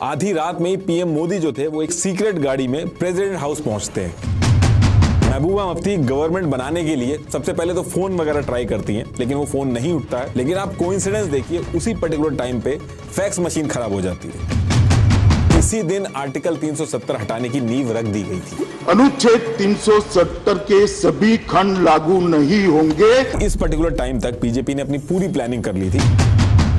आधी रात में ही पीएम मोदी जो थे वो एक सीक्रेट गाड़ी में प्रेसिडेंट हाउस पहुंचते हैं। महबूबा मुफ्ती गवर्नमेंट बनाने के लिए सबसे पहले तो फोन वगैरह ट्राई करती हैं, लेकिन वो फोन नहीं उठता है। लेकिन आप कोइंसिडेंस देखिए, उसी पर्टिकुलर टाइम पे फैक्स मशीन खराब हो जाती है। इसी दिन आर्टिकल 370 हटाने की नींव रख दी गई थी। अनुच्छेद 370 के सभी खंड लागू नहीं होंगे। इस पर्टिकुलर टाइम तक बीजेपी ने अपनी पूरी प्लानिंग कर ली थी।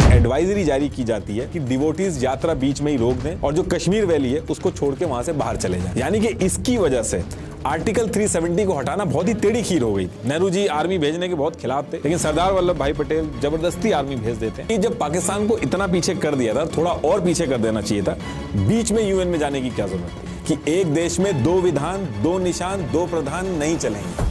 एडवाइजरी जारी की जाती है कि डिवोटीज यात्रा बीच में ही रोक दें और जो कश्मीर वैली है उसको छोड़ के वहां से बाहर चले जाएं। यानी कि इसकी वजह से आर्टिकल 370 को हटाना बहुत ही टेढ़ी खीर हो गई थी। नेहरू जी आर्मी भेजने के बहुत खिलाफ थे, लेकिन सरदार वल्लभ भाई पटेल जबरदस्ती आर्मी भेज देते हैं। जब पाकिस्तान को इतना पीछे कर दिया था, थोड़ा और पीछे कर देना चाहिए था। बीच में यूएन में जाने की क्या जरूरत थी कि एक देश में दो विधान, दो निशान, दो प्रधान नहीं चलेंगे।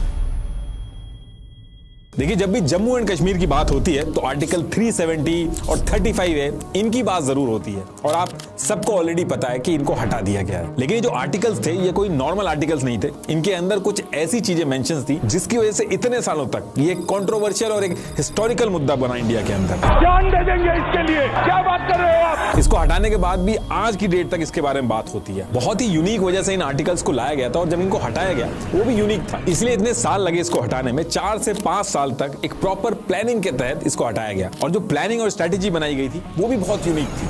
देखिए, जब भी जम्मू एंड कश्मीर की बात होती है तो आर्टिकल 370 और 35A इनकी बात जरूर होती है और आप सबको ऑलरेडी पता है कि इनको हटा दिया गया है। लेकिन ये जो आर्टिकल्स थे ये कोई नॉर्मल आर्टिकल्स नहीं थे। इनके अंदर कुछ ऐसी चीजें मेंशंस थी जिसकी वजह से इतने सालों तक ये कंट्रोवर्शियल और एक हिस्टोरिकल मुद्दा बना इंडिया के अंदर। जान दे देंगे इसके लिए, क्या बात कर रहे हो आप? इसको हटाने के बाद भी आज की डेट तक इसके बारे में बात होती है। बहुत ही यूनिक वजह से इन आर्टिकल्स को लाया गया था और जब इनको हटाया गया वो भी यूनिक था, इसलिए इतने साल लगे इसको हटाने में। 4 से 5 साल तक एक प्रॉपर प्लानिंग के तहत इसको हटाया गया और जो प्लानिंग और स्ट्रेटेजी बनाई गई थी वो भी बहुत यूनिक थी।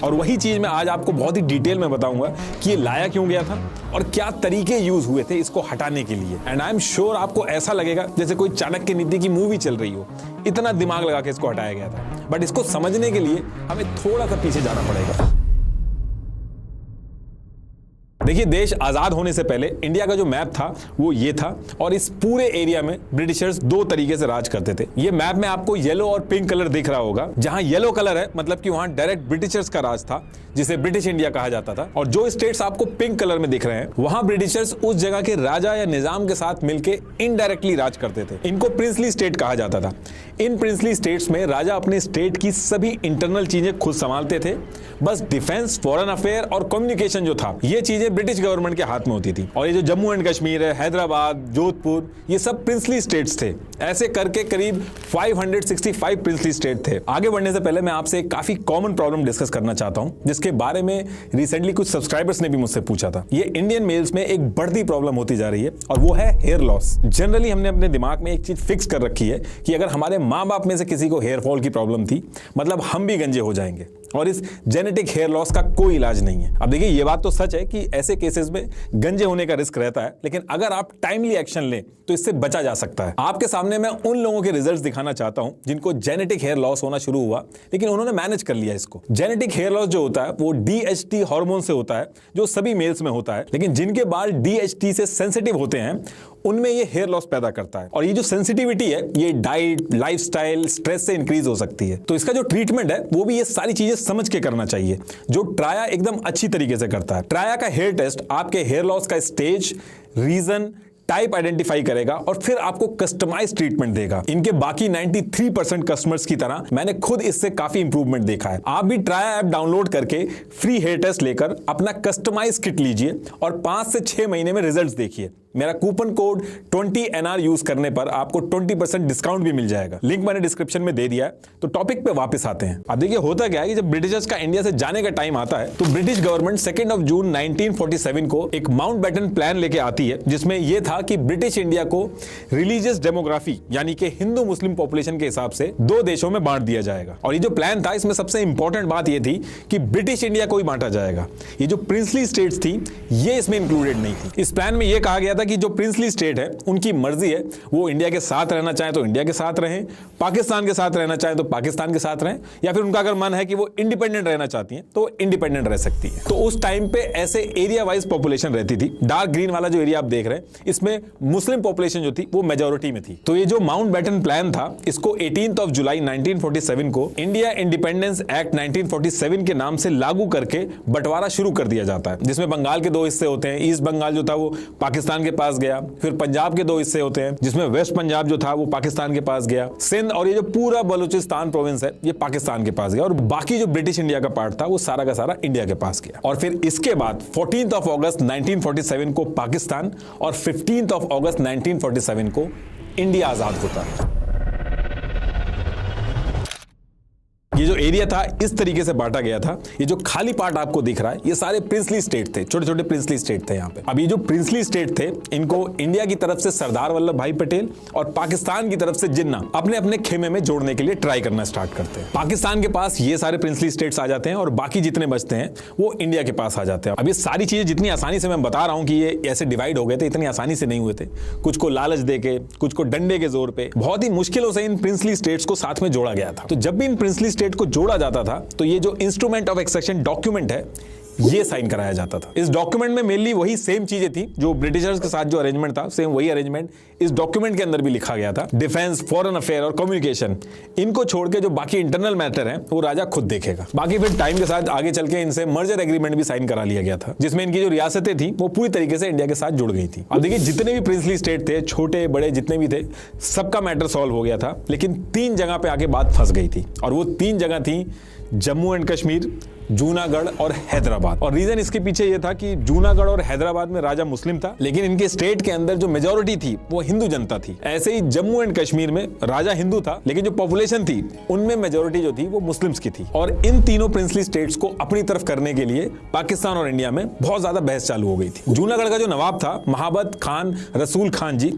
और वही चीज मैं आज आपको बहुत ही डिटेल में बताऊंगा कि ये लाया क्यों गया था और क्या तरीके यूज हुए थे इसको हटाने के लिए। एंड आई एम श्योर आपको ऐसा लगेगा जैसे कोई चाणक्य नीति की मूवी चल रही हो, इतना दिमाग लगा के इसको हटाया गया था। बट इसको समझने के लिए हमें थोड़ा सा पीछे जाना पड़ेगा। देखिए, देश आजाद होने से पहले इंडिया का जो मैप था वो ये था और इस पूरे एरिया में ब्रिटिशर्स 2 तरीके से राज करते थे। ये मैप में आपको येलो और पिंक कलर दिख रहा होगा। जहां येलो कलर है मतलब कि वहां डायरेक्ट ब्रिटिशर्स का राज था, जिसे ब्रिटिश इंडिया कहा जाता था। और जो स्टेट्स आपको पिंक कलर में दिख रहे हैं वहां ब्रिटिशर्स उस जगह के राजा या निजाम के साथ मिलकर इनडायरेक्टली राज करते थे। इनको प्रिंसली स्टेट कहा जाता था। इन प्रिंसली स्टेट्स में राजा अपने स्टेट की सभी इंटरनल चीजें खुद संभालते थे। बस डिफेंस, फॉरेन अफेयर और कम्युनिकेशन जो था ये चीजें ब्रिटिश गवर्नमेंट के हाथ में होती थी। और ये जो जम्मू एंड कश्मीर है, हैदराबाद, जोधपुर, ये सब प्रिंसली स्टेट्स थे। ऐसे करके करीब 565 प्रिंसली स्टेट थे। आगे बढ़ने से पहले मैं आपसे एक काफी कॉमन प्रॉब्लम डिस्कस करना चाहता हूं जिसके बारे में रिसेंटली कुछ सब्सक्राइबर्स ने भी मुझसे पूछा था। ये इंडियन मेल्स में एक बढ़ती प्रॉब्लम होती जा रही है और वो है हेयर लॉस। जनरली हमने अपने दिमाग में एक चीज फिक्स कर रखी है कि अगर हमारे माँ बाप में से किसी को हेयर फॉल की प्रॉब्लम थी मतलब हम भी गंजे हो जाएंगे और इस जेनेटिक हेयर लॉस का कोई इलाज नहीं है। अब देखिए, ये बात तो सच है कि ऐसे केसेस में गंजे होने का रिस्क रहता है, लेकिन अगर आप टाइमली एक्शन लें तो इससे बचा जा सकता है। आपके सामने मैं उन लोगों के रिजल्ट्स दिखाना चाहता हूं जिनको जेनेटिक हेयर लॉस होना शुरू हुआ लेकिन उन्होंने मैनेज कर लिया इसको। जेनेटिक हेयर लॉस जो होता है वो DHT हार्मोन से होता है जो सभी मेल्स में होता है, लेकिन जिनके बाल DHT से सेंसिटिव होते हैं उनमें ये हेयर लॉस पैदा करता है। और ये जो सेंसिटिविटी है ये डाइट, लाइफस्टाइल, स्ट्रेस से इंक्रीज हो सकती है। तो इसका जो ट्रीटमेंट है वो भी ये सारी चीजें समझ के करना चाहिए, जो ट्राया एकदम अच्छी तरीके से करता है। ट्राया का हेयर टेस्ट आपके हेयर लॉस का स्टेज, रीजन, टाइप आइडेंटिफाई करेगा और फिर आपको कस्टमाइज ट्रीटमेंट देगा। इनके बाकी 93% कस्टमर्स की तरह मैंने खुद इससे काफी इंप्रूवमेंट देखा है। आप भी ट्राया ऐप डाउनलोड करके फ्री हेयर टेस्ट लेकर अपना कस्टमाइज किट लीजिए और 5 से 6 महीने में रिजल्ट्स देखिए। मेरा कूपन कोड 20NR यूज करने पर आपको 20% डिस्काउंट भी मिल जाएगा। लिंक मैंने डिस्क्रिप्शन में दे दिया है। तो टॉपिक पे वापस आते हैं। अब देखिए, होता क्या है कि जब ब्रिटिशर्स का इंडिया से जाने का टाइम आता है तो ब्रिटिश गवर्नमेंट 2 जून 1947 को एक माउंटबेटन प्लान लेके आती है जिसमें यह था कि ब्रिटिश इंडिया को रिलीजियस डेमोग्राफी यानी कि हिंदू मुस्लिम पॉपुलेशन के हिसाब से 2 देशों में बांट दिया जाएगा। और ये जो प्लान था इसमें सबसे इंपॉर्टेंट बात यह थी कि ब्रिटिश इंडिया को ही बांटा जाएगा। ये जो प्रिंसली स्टेट्स थी ये इसमें इंक्लूडेड नहीं थी। इस प्लान में यह कहा गया था कि जो प्रिंसली स्टेट है उनकी मर्जी है, वो इंडिया के साथ रहना चाहे तो इंडिया के साथ रहें, पाकिस्तान के साथ रहना चाहे तो पाकिस्तान के साथ रहें, या फिर उनका अगर मन है कि वो इंडिपेंडेंट रहना चाहती हैं तो इंडिपेंडेंट रह सकती है। तो उस टाइम पे ऐसे एरिया वाइज पॉपुलेशन रहती थी। डार्क ग्रीन वाला जो एरिया आप देख रहे हैं इसमें मुस्लिम पॉपुलेशन जो थी वो मेजॉरिटी में थी। तो ये जो माउंटबेटन प्लान था इसको 18 जुलाई 1947 को इंडिया इंडिपेंडेंस एक्ट 1947 के नाम से लागू करके बंटवारा शुरू कर दिया जाता है, जिसमें बंगाल के 2 हिस्से होते हैं। ईस्ट बंगाल जो था वो पाकिस्तान के पास गया, फिर पंजाब के 2 हिस्से होते हैं जिसमें वेस्ट पंजाब जो था वो पाकिस्तान के पास गया, सिंध और ये जो पूरा बलूचिस्तान प्रोविंस है ये पाकिस्तान के पास गया, और बाकी जो ब्रिटिश इंडिया का पार्ट था वो सारा का सारा इंडिया के पास गया। और फिर इसके बाद 14 अगस्त 1947 को पाकिस्तान और 15 अगस्त 1947 को इंडिया आजाद होता है। ये जो एरिया था इस तरीके से बांटा गया था। ये जो खाली पार्ट आपको दिख रहा है ये सारे प्रिंसली स्टेट थे, छोटे छोटे प्रिंसली स्टेट थे यहाँ पे। अब ये जो प्रिंसली स्टेट थे इनको इंडिया की तरफ से सरदार वल्लभ भाई पटेल और पाकिस्तान की तरफ से जिन्ना अपने अपने खेमे में जोड़ने के लिए ट्राई करना स्टार्ट करते हैं। पाकिस्तान के पास ये सारे प्रिंसली स्टेट्स आ जाते हैं और बाकी जितने बचते हैं वो इंडिया के पास आ जाते हैं। अब ये सारी चीजें जितनी आसानी से मैं बता रहा हूं कि ये ऐसे डिवाइड हो गए थे, इतनी आसानी से नहीं हुए थे। कुछ को लालच देके, कुछ को डंडे के जोर पे, बहुत ही मुश्किलों से इन प्रिंसली स्टेट्स को साथ में जोड़ा गया था। तो जब भी इन प्रिंसली स्टेट को जोड़ा जाता था तो ये जो इंस्ट्रूमेंट ऑफ एक्सेशन डॉक्यूमेंट है ये साइन कराया जाता था। इस डॉक्यूमेंट में मेनली वही सेम चीजें थी जो ब्रिटिशर्स के साथ जो अरेंजमेंट था, सेम वही अरेंजमेंट इस डॉक्यूमेंट के अंदर भी लिखा गया था। डिफेंस, फॉरेन अफेयर और कम्युनिकेशन, इनको छोड़ के जो बाकी इंटरनल मैटर है वो राजा खुद देखेगा। बाकी फिर टाइम के साथ आगे चल के इनसे मर्जर एग्रीमेंट भी साइन करा लिया गया था, जिसमें इनकी जो रियासतें थी वो पूरी तरीके से इंडिया के साथ जुड़ गई थी। अब देखिए जितने भी प्रिंसली स्टेट थे, छोटे बड़े जितने भी थे, सबका मैटर सॉल्व हो गया था, लेकिन 3 जगह पे आके बात फंस गई थी और वो 3 जगह थी जम्मू एंड कश्मीर, जूनागढ़ और हैदराबाद। और रीजन इसके पीछे यह था कि जूनागढ़ और हैदराबाद में राजा मुस्लिम था, लेकिन इनके स्टेट के अंदर जो मेजॉरिटी थी वो हिंदू जनता थी। ऐसे ही जम्मू एंड कश्मीर में राजा हिंदू था, लेकिन जो पॉपुलेशन थी उनमें मेजॉरिटी जो थी वो मुस्लिम्स की थी। और इन तीनों प्रिंसली स्टेट्स को अपनी तरफ करने के लिए पाकिस्तान और इंडिया में बहुत ज्यादा बहस चालू हो गई थी। जूनागढ़ का जो नवाब था महाबत खान रसूल खान जी,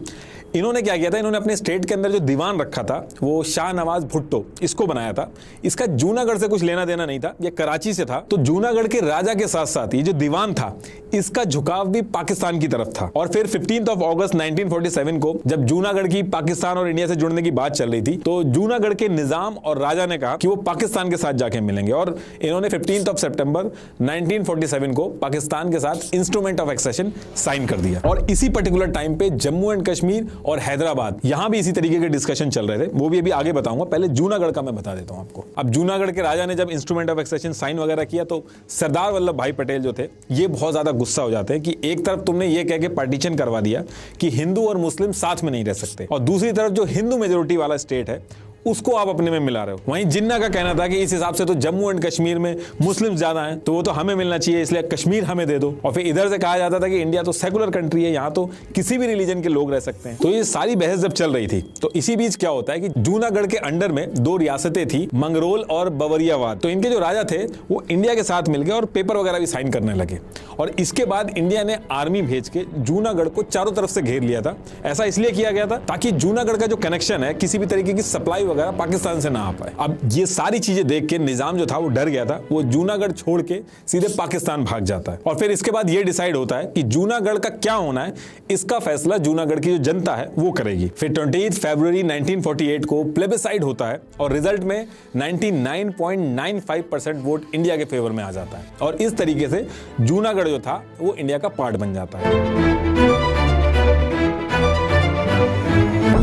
इन्होंने क्या किया था, इन्होंने अपने स्टेट के अंदर जो दीवान रखा था वो शाह नवाज भुट्टो इसको बनाया था। इसका जूनागढ़ से कुछ लेना देना नहीं था, ये कराची से था। तो जूनागढ़ के राजा के साथ साथ ये जो दीवान था इसका झुकाव भी पाकिस्तान की तरफ था। और फिर 15 अगस्त 1947 को जब जूनागढ़ की पाकिस्तान और इंडिया से जुड़ने की बात चल रही थी तो जूनागढ़ के निजाम और राजा ने कहा कि वो पाकिस्तान के साथ जाके मिलेंगे और इन्होंने 15 सितंबर 1947 को पाकिस्तान के साथ इंस्ट्रूमेंट ऑफ एक्सेशन साइन कर दिया। और इसी पर्टिकुलर टाइम पे जम्मू एंड कश्मीर और हैदराबाद यहां भी इसी तरीके के डिस्कशन चल रहे थे, वो भी अभी आगे बताऊंगा। पहले जूनागढ़ का मैं बता देता हूं आपको। अब जूनागढ़ के राजा ने जब इंस्ट्रूमेंट ऑफ एक्सेशन साइन वगैरह किया तो सरदार वल्लभ भाई पटेल जो थे ये बहुत ज्यादा गुस्सा हो जाते हैं कि एक तरफ तुमने ये कह के पार्टीशन करवा दिया कि हिंदू और मुस्लिम साथ में नहीं रह सकते, और दूसरी तरफ जो हिंदू मेजोरिटी वाला स्टेट है उसको आप अपने में मिला रहे हो। वहीं जिन्ना का कहना था कि इस हिसाब से तो जम्मू एंड कश्मीर में मुस्लिम ज्यादा हैं तो वो तो हमें मिलना चाहिए, इसलिए कश्मीर हमें दे दो। और फिर इधर से कहा जाता था कि इंडिया तो सेकुलर कंट्री है, यहाँ तो किसी भी रिलीजन के लोग रह सकते हैं। तो ये सारी बहस जब चल रही थी तो इसी बीच क्या होता है कि जूनागढ़ के अंडर में 2 रियासतें थी, मंगरोल और बवरियावाद। तो इनके जो राजा थे वो इंडिया के साथ मिल गए और पेपर वगैरह भी साइन करने लगे। और इसके बाद इंडिया ने आर्मी भेज के जूनागढ़ को चारों तरफ से घेर लिया था। ऐसा इसलिए किया गया था ताकि जूनागढ़ का जो कनेक्शन है किसी भी तरीके की सप्लाई वगैरह पाकिस्तान से ना आ पाए। अब ये सारी चीजें देख के निजाम जो था वो डर गया था, वो जूनागढ़ छोड़ के सीधे पाकिस्तान भाग जाता है। और फिर इसके बाद ये डिसाइड होता है कि जूनागढ़ का क्या होना है इसका फैसला जूनागढ़ की जो जनता है वो करेगी। फिर 28 फरवरी 1948 को प्लेबिसाइड होता है और रिजल्ट में 99.95% वोट इंडिया के फेवर में आ जाता है और इस तरीके से जूनागढ़ जो था वो इंडिया का पार्ट बन जाता है।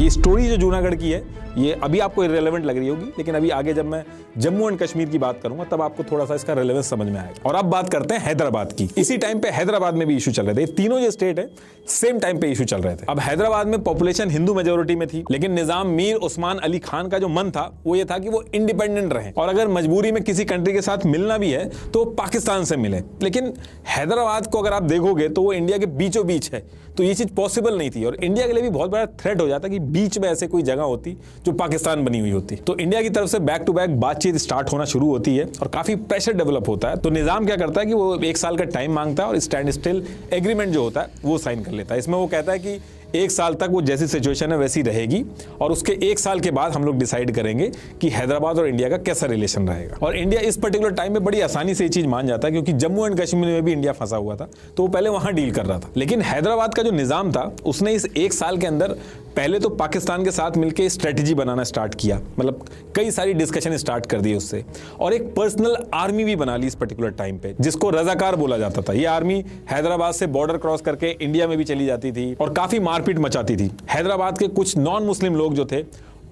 ये स्टोरी जो जूनागढ़ की है ये अभी आपको इररिलेवेंट लग रही होगी, लेकिन अभी आगे जब मैं जम्मू एंड कश्मीर की बात करूंगा तब आपको थोड़ा सा इसका रेलेवेंस समझ में आएगा। और अब बात करते हैं हैदराबाद की। इसी टाइम पे हैदराबाद में भी इशू चल रहे थे, तीनों जो स्टेट है सेम टाइम पे इशू चल रहे थे। अब हैदराबाद में पॉपुलेशन हिंदू मेजोरिटी में थी, लेकिन निजाम मीर उस्मान अली खान का जो मन था वो ये था कि वो इंडिपेंडेंट रहे और अगर मजबूरी में किसी कंट्री के साथ मिलना भी है तो पाकिस्तान से मिले। लेकिन हैदराबाद को अगर आप देखोगे तो वो इंडिया के बीचों बीच है, तो ये चीज पॉसिबल नहीं थी और इंडिया के लिए भी बहुत बड़ा थ्रेट हो जाता कि बीच में ऐसे कोई जगह होती जो पाकिस्तान बनी हुई होती। तो इंडिया की तरफ से बैक टू बैक बातचीत स्टार्ट होना शुरू होती है और काफी प्रेशर डेवलप होता है। तो निजाम क्या करता है कि वो 1 साल का टाइम मांगता है और स्टैंड स्टिल एग्रीमेंट जो होता है वो साइन कर लेता है। इसमें वो कहता है कि 1 साल तक वो जैसी सिचुएशन है वैसी रहेगी और उसके 1 साल के बाद हम लोग डिसाइड करेंगे कि हैदराबाद और इंडिया का कैसा रिलेशन रहेगा। और इंडिया इस पर्टिकुलर टाइम में बड़ी आसानी से ये चीज मान जाता है क्योंकि जम्मू एंड कश्मीर में भी इंडिया फंसा हुआ था, तो वो पहले वहां डील कर रहा था। लेकिन हैदराबाद का जो निजाम था उसने इस 1 साल के अंदर पहले तो पाकिस्तान के साथ मिलकर स्ट्रेटेजी बनाना स्टार्ट किया, मतलब कई सारी डिस्कशन स्टार्ट कर दी उससे, और एक पर्सनल आर्मी भी बना ली इस पर्टिकुलर टाइम पे जिसको रजाकार बोला जाता था। ये आर्मी हैदराबाद से बॉर्डर क्रॉस करके इंडिया में भी चली जाती थी और काफी मारपीट मचाती थी। हैदराबाद के कुछ नॉन मुस्लिम लोग जो थे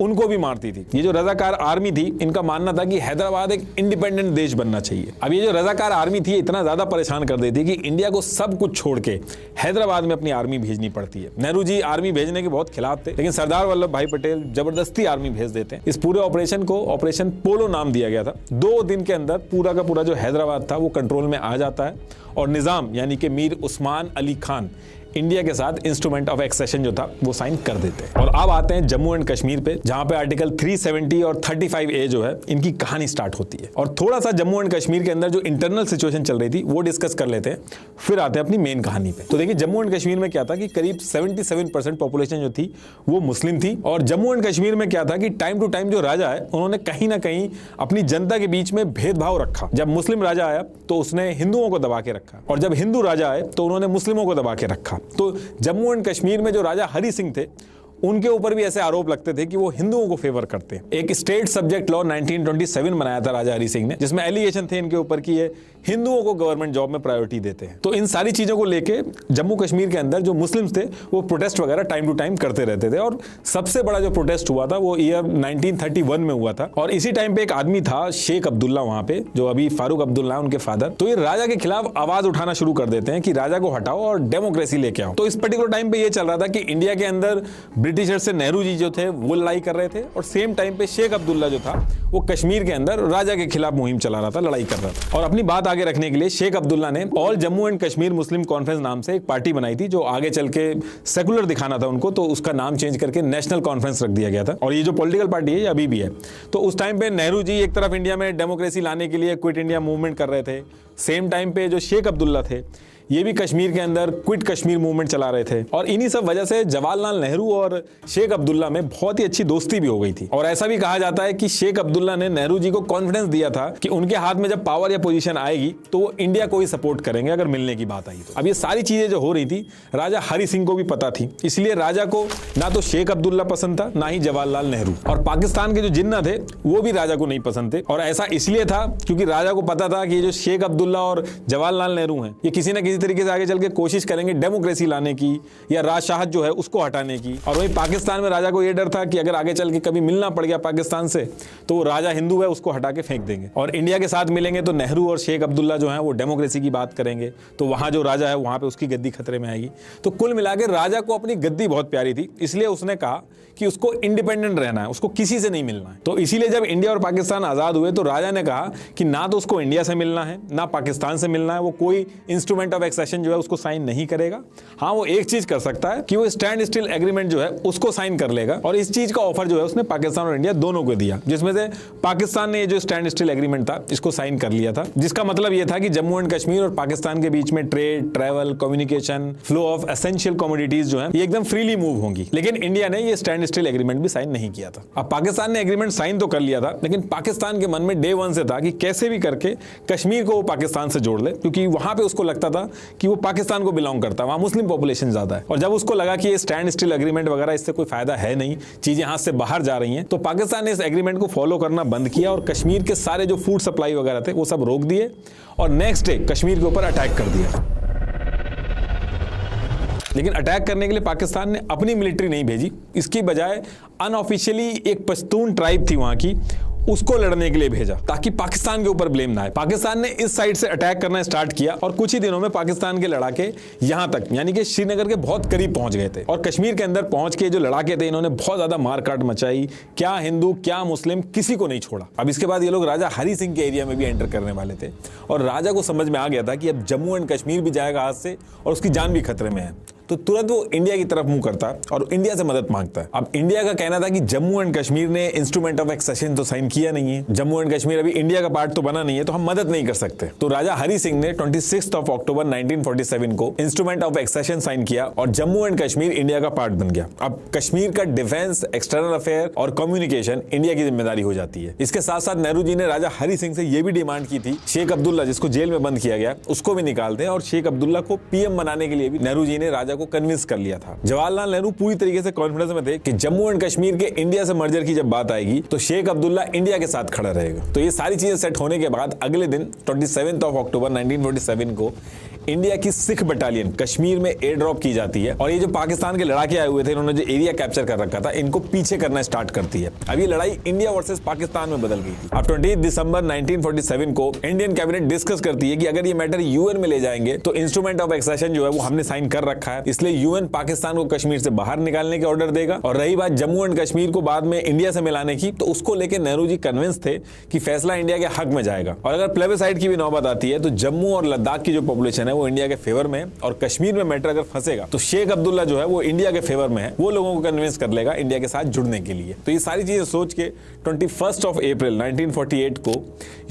उनको भी मारती थी। ये जो रजाकार आर्मी थी इनका मानना था कि हैदराबाद एक इंडिपेंडेंट देश बनना चाहिए। अब ये जो रजाकार आर्मी थी इतना ज्यादा परेशान कर देती कि इंडिया को सब कुछ छोड़ के हैदराबाद में अपनी आर्मी भेजनी पड़ती है। नेहरू जी आर्मी भेजने के बहुत खिलाफ थे, लेकिन सरदार वल्लभ भाई पटेल जबरदस्ती आर्मी भेज देते हैं। इस पूरे ऑपरेशन को ऑपरेशन पोलो नाम दिया गया था। 2 दिन के अंदर पूरा का पूरा जो हैदराबाद था वो कंट्रोल में आ जाता है और निजाम यानी कि मीर उस्मान अली खान इंडिया के साथ इंस्ट्रूमेंट ऑफ एक्सेशन जो था वो साइन कर देते। और अब आते हैं जम्मू एंड कश्मीर पे, जहां पे आर्टिकल 370 और 35A जो है इनकी कहानी स्टार्ट होती है। और थोड़ा सा जम्मू एंड कश्मीर के अंदर जो इंटरनल सिचुएशन चल रही थी वो डिस्कस कर लेते हैं, फिर आते हैं अपनी मेन कहानी पे। तो देखिए जम्मू एंड कश्मीर में क्या था कि करीब 77% पॉपुलेशन जो थी वो मुस्लिम थी। और जम्मू एंड कश्मीर में क्या था कि टाइम टू टाइम जो राजा है उन्होंने कहीं ना कहीं अपनी जनता के बीच में भेदभाव रखा। जब मुस्लिम राजा आया तो उसने हिंदुओं को दबा के रखा, और जब हिंदू राजा आए तो उन्होंने मुस्लिमों को दबा के रखा। तो जम्मू एंड कश्मीर में जो राजा हरि सिंह थे उनके ऊपर भी ऐसे आरोप लगते थे कि वो हिंदुओं को फेवर करते हैं। एक स्टेट सब्जेक्ट लॉ 1927 बनाया था राजा हरि सिंह ने, जिसमें एलिगेशन थे इनके ऊपर कि ये हिंदुओं को गवर्नमेंट जॉब में प्रायोरिटी देते हैं। तो इन सारी चीजों को लेके जम्मू कश्मीर के अंदर जो मुस्लिम्स थे वो प्रोटेस्ट वगैरह टाइम टू टाइम करते रहते थे। और सबसे बड़ा जो प्रोटेस्ट हुआ था वो ईयर 1931 में हुआ था। और इसी टाइम पे एक आदमी था शेख अब्दुल्ला वहां पे, जो अभी फारूक अब्दुल्ला उनके फादर, तो ये राजा के खिलाफ आवाज उठाना शुरू कर देते हैं कि राजा को हटाओ और डेमोक्रेसी लेके आओ। तो इस पर्टिकुलर टाइम पे ये चल रहा था कि इंडिया के अंदर ब्रिटिशर से नेहरू जी जो थे वो लड़ाई कर रहे थे, और सेम टाइम पे शेख अब्दुल्ला जो था वो कश्मीर के अंदर राजा के खिलाफ मुहिम चला रहा था, लड़ाई कर रहा था। और अपनी बात आगे रखने के लिए शेख अब्दुल्ला ने all Jammu and Kashmir Muslim conference नाम से एक पार्टी बनाई थी, जो आगे चल के सेकुलर दिखाना था उनको, तो उसका नाम चेंज करके नेशनल कॉन्फ्रेंस रख दिया गया था। और ये जो पॉलिटिकल पार्टी है ये अभी भी है। तो उस टाइम पे नेहरू जी एक तरफ इंडिया में डेमोक्रेसी लाने के लिए क्विट इंडिया मूवमेंट कर रहे थे, सेम टाइम पे जो शेख अब्दुल्ला थे ये भी कश्मीर के अंदर क्विट कश्मीर मूवमेंट चला रहे थे। और इन्हीं सब वजह से जवाहरलाल नेहरू और शेख अब्दुल्ला में बहुत ही अच्छी दोस्ती भी हो गई थी। और ऐसा भी कहा जाता है कि शेख अब्दुल्ला ने नेहरू जी को कॉन्फिडेंस दिया था कि उनके हाथ में जब पावर या पोजीशन आएगी तो वो इंडिया को ही सपोर्ट करेंगे अगर मिलने की बात आई तो। अब ये सारी चीजें जो हो रही थी राजा हरि सिंह को भी पता थी, इसलिए राजा को ना तो शेख अब्दुल्ला पसंद था ना ही जवाहरलाल नेहरू। और पाकिस्तान के जो जिन्ना थे वो भी राजा को नहीं पसंद थे। और ऐसा इसलिए था क्योंकि राजा को पता था कि ये जो शेख अब्दुल्ला और जवाहरलाल नेहरू हैं ये किसी ना किसी तरीके से आगे चल के कोशिश करेंगे डेमोक्रेसी लाने की या राजशाहत जो है उसको हटाने की। और वहीं पाकिस्तान में राजा को यह डर था कि अगर आगे चल के कभी मिलना पड़ गया पाकिस्तान से तो वो राजा हिंदू है उसको हटा के फेंक देंगे। और इंडिया के साथ मिलेंगे तो नेहरू और शेख अब्दुल्ला जो है वो डेमोक्रेसी की बात करेंगे, तो वहां जो राजा है वहां पे उसकी गद्दी खतरे में आएगी। तो कुल मिलाकर राजा को अपनी गद्दी बहुत प्यारी थी, इसलिए उसने कहा कि उसको इंडिपेंडेंट रहना है, उसको किसी से नहीं मिलना है। तो इसीलिए जब इंडिया और पाकिस्तान आजाद हुए तो राजा ने कहा कि ना तो उसको इंडिया से मिलना है ना पाकिस्तान से मिलना है, वो कोई इंस्ट्रूमेंट ऑफ एक्सेशन जो है उसको साइन नहीं करेगा। हाँ, वो एक चीज कर सकता है कि वो स्टैंड स्टिल एग्रीमेंट जो है उसको साइन कर लेगा। और इस चीज का ऑफर जो है उसने पाकिस्तान और इंडिया दोनों को दिया, जिसमें से पाकिस्तान ने ये जो स्टैंड स्टिल एग्रीमेंट था इसको साइन कर लिया था, जिसका मतलब ये था कि जम्मू एंड कश्मीर और पाकिस्तान के बीच में trade, travel, communication, flow of essential commodities जो है ये एकदम फ्रीली मूव होंगी। लेकिन इंडिया ने ये स्टैंड स्टिल एग्रीमेंट भी साइन नहीं किया था। अब पाकिस्तान ने एग्रीमेंट साइन तो कर लिया था, लेकिन पाकिस्तान के मन में डे वन से था कि कैसे भी करके कश्मीर को वो पाकिस्तान से जोड़ ले, क्योंकि वहां पे उसको लगता था कि वो पाकिस्तान को बिलोंग करता है, वहां मुस्लिम पॉपुलेशन ज्यादा है। और जब उसको लगा कि ये स्टैंड स्टिल एग्रीमेंट वगैरह इससे कोई फायदा है नहीं, चीजें हाथ से बाहर जा रही हैं, तो पाकिस्तान ने इस एग्रीमेंट को फॉलो करना बंद किया और कश्मीर के सारे जो फूड सप्लाई वगैरह थे वो सब रोक दिए और नेक्स्ट डे कश्मीर के ऊपर अटैक कर दिया। लेकिन अटैक करने के लिए पाकिस्तान ने अपनी मिलिट्री नहीं भेजी, इसकी बजाय अनऑफिशियली एक पश्तून ट्राइब थी वहां की, उसको लड़ने के लिए भेजा ताकि पाकिस्तान के ऊपर ब्लेम ना आए। पाकिस्तान ने इस साइड से अटैक करना स्टार्ट किया और कुछ ही दिनों में पाकिस्तान के लड़ाके यहां तक यानी कि श्रीनगर के बहुत करीब पहुंच गए थे। और कश्मीर के अंदर पहुंच के जो लड़ाके थे इन्होंने बहुत ज्यादा मारकाट मचाई, क्या हिंदू क्या मुस्लिम किसी को नहीं छोड़ा। अब इसके बाद ये लोग राजा हरि सिंह के एरिया में भी एंटर करने वाले थे और राजा को समझ में आ गया था कि अब जम्मू एंड कश्मीर भी जाएगा हाथ से और उसकी जान भी खतरे में है। तो तुरंत वो इंडिया की तरफ मुंह करता है और इंडिया से मदद मांगता है। अब इंडिया का कहना था कि जम्मू एंड कश्मीर ने इंस्ट्रूमेंट ऑफ एक्सेशन तो साइन किया नहीं है, जम्मू एंड कश्मीर अभी इंडिया का पार्ट तो बना नहीं है, तो हम मदद नहीं कर सकते। तो राजा हरि सिंह ने 26 अक्टूबर 1947 को इंस्ट्रूमेंट ऑफ एक्सेशन साइन किया और जम्मू एंड कश्मीर इंडिया का पार्ट बन गया। अब कश्मीर का डिफेंस, एक्सटर्नल अफेयर और कम्युनिकेशन इंडिया की जिम्मेदारी हो जाती है। इसके साथ साथ नेहरू जी ने राजा हरि सिंह से यह भी डिमांड की थी शेख अब्दुल्ला, जिसको जेल में बंद किया गया, उसको भी निकाल दें और शेख अब्दुल्ला को पीएम बनाने के लिए भी नेहरू जी ने राजा को कन्विंस कर लिया था। जवाहरलाल नेहरू पूरी तरीके से कॉन्फिडेंस में थे कि जम्मू एंड कश्मीर के इंडिया से मर्जर की जब बात आएगी तो शेख अब्दुल्ला इंडिया के साथ खड़ा रहेगा। तो ये सारी चीजें सेट होने के बाद अगले दिन 27 अक्टूबर 1947 को इंडिया की सिख बटालियन कश्मीर में एयर ड्रॉप की जाती है और ये जो पाकिस्तान के लड़ाके आए हुए थे इन्होंने जो एरिया कैप्चर कर रखा था इनको पीछे करना स्टार्ट करती है। अब ये लड़ाई इंडिया वर्सेस पाकिस्तान में बदल गई थी। अब 20 दिसंबर 1947 को इंडियन कैबिनेट डिस्कस करती है कि अगर ये मैटर यूएन में ले जाएंगे तो इंस्ट्रूमेंट ऑफ एक्सेशन जो है वो हमने साइन कर रखा है इसलिए यूएन पाकिस्तान को कश्मीर से बाहर निकालने के ऑर्डर देगा। और रही बात जम्मू एंड कश्मीर को बाद में इंडिया से मिलाने की, तो उसको लेकर नेहरू जी कन्विंस थे कि फैसला इंडिया के हक में जाएगा। और अगर प्लेबिसाइड की भी नौबत आती है तो जम्मू और लद्दाख की जो पॉपुलेशन है वो इंडिया के फेवर में है, और कश्मीर में मैटर अगर फंसेगा तो शेख अब्दुल्ला जो है वो इंडिया के फेवर में है, वो लोगों को कन्विंस कर लेगा इंडिया के साथ जुड़ने के लिए। तो ये सारी चीजें सोच के 21 अप्रैल 1948 को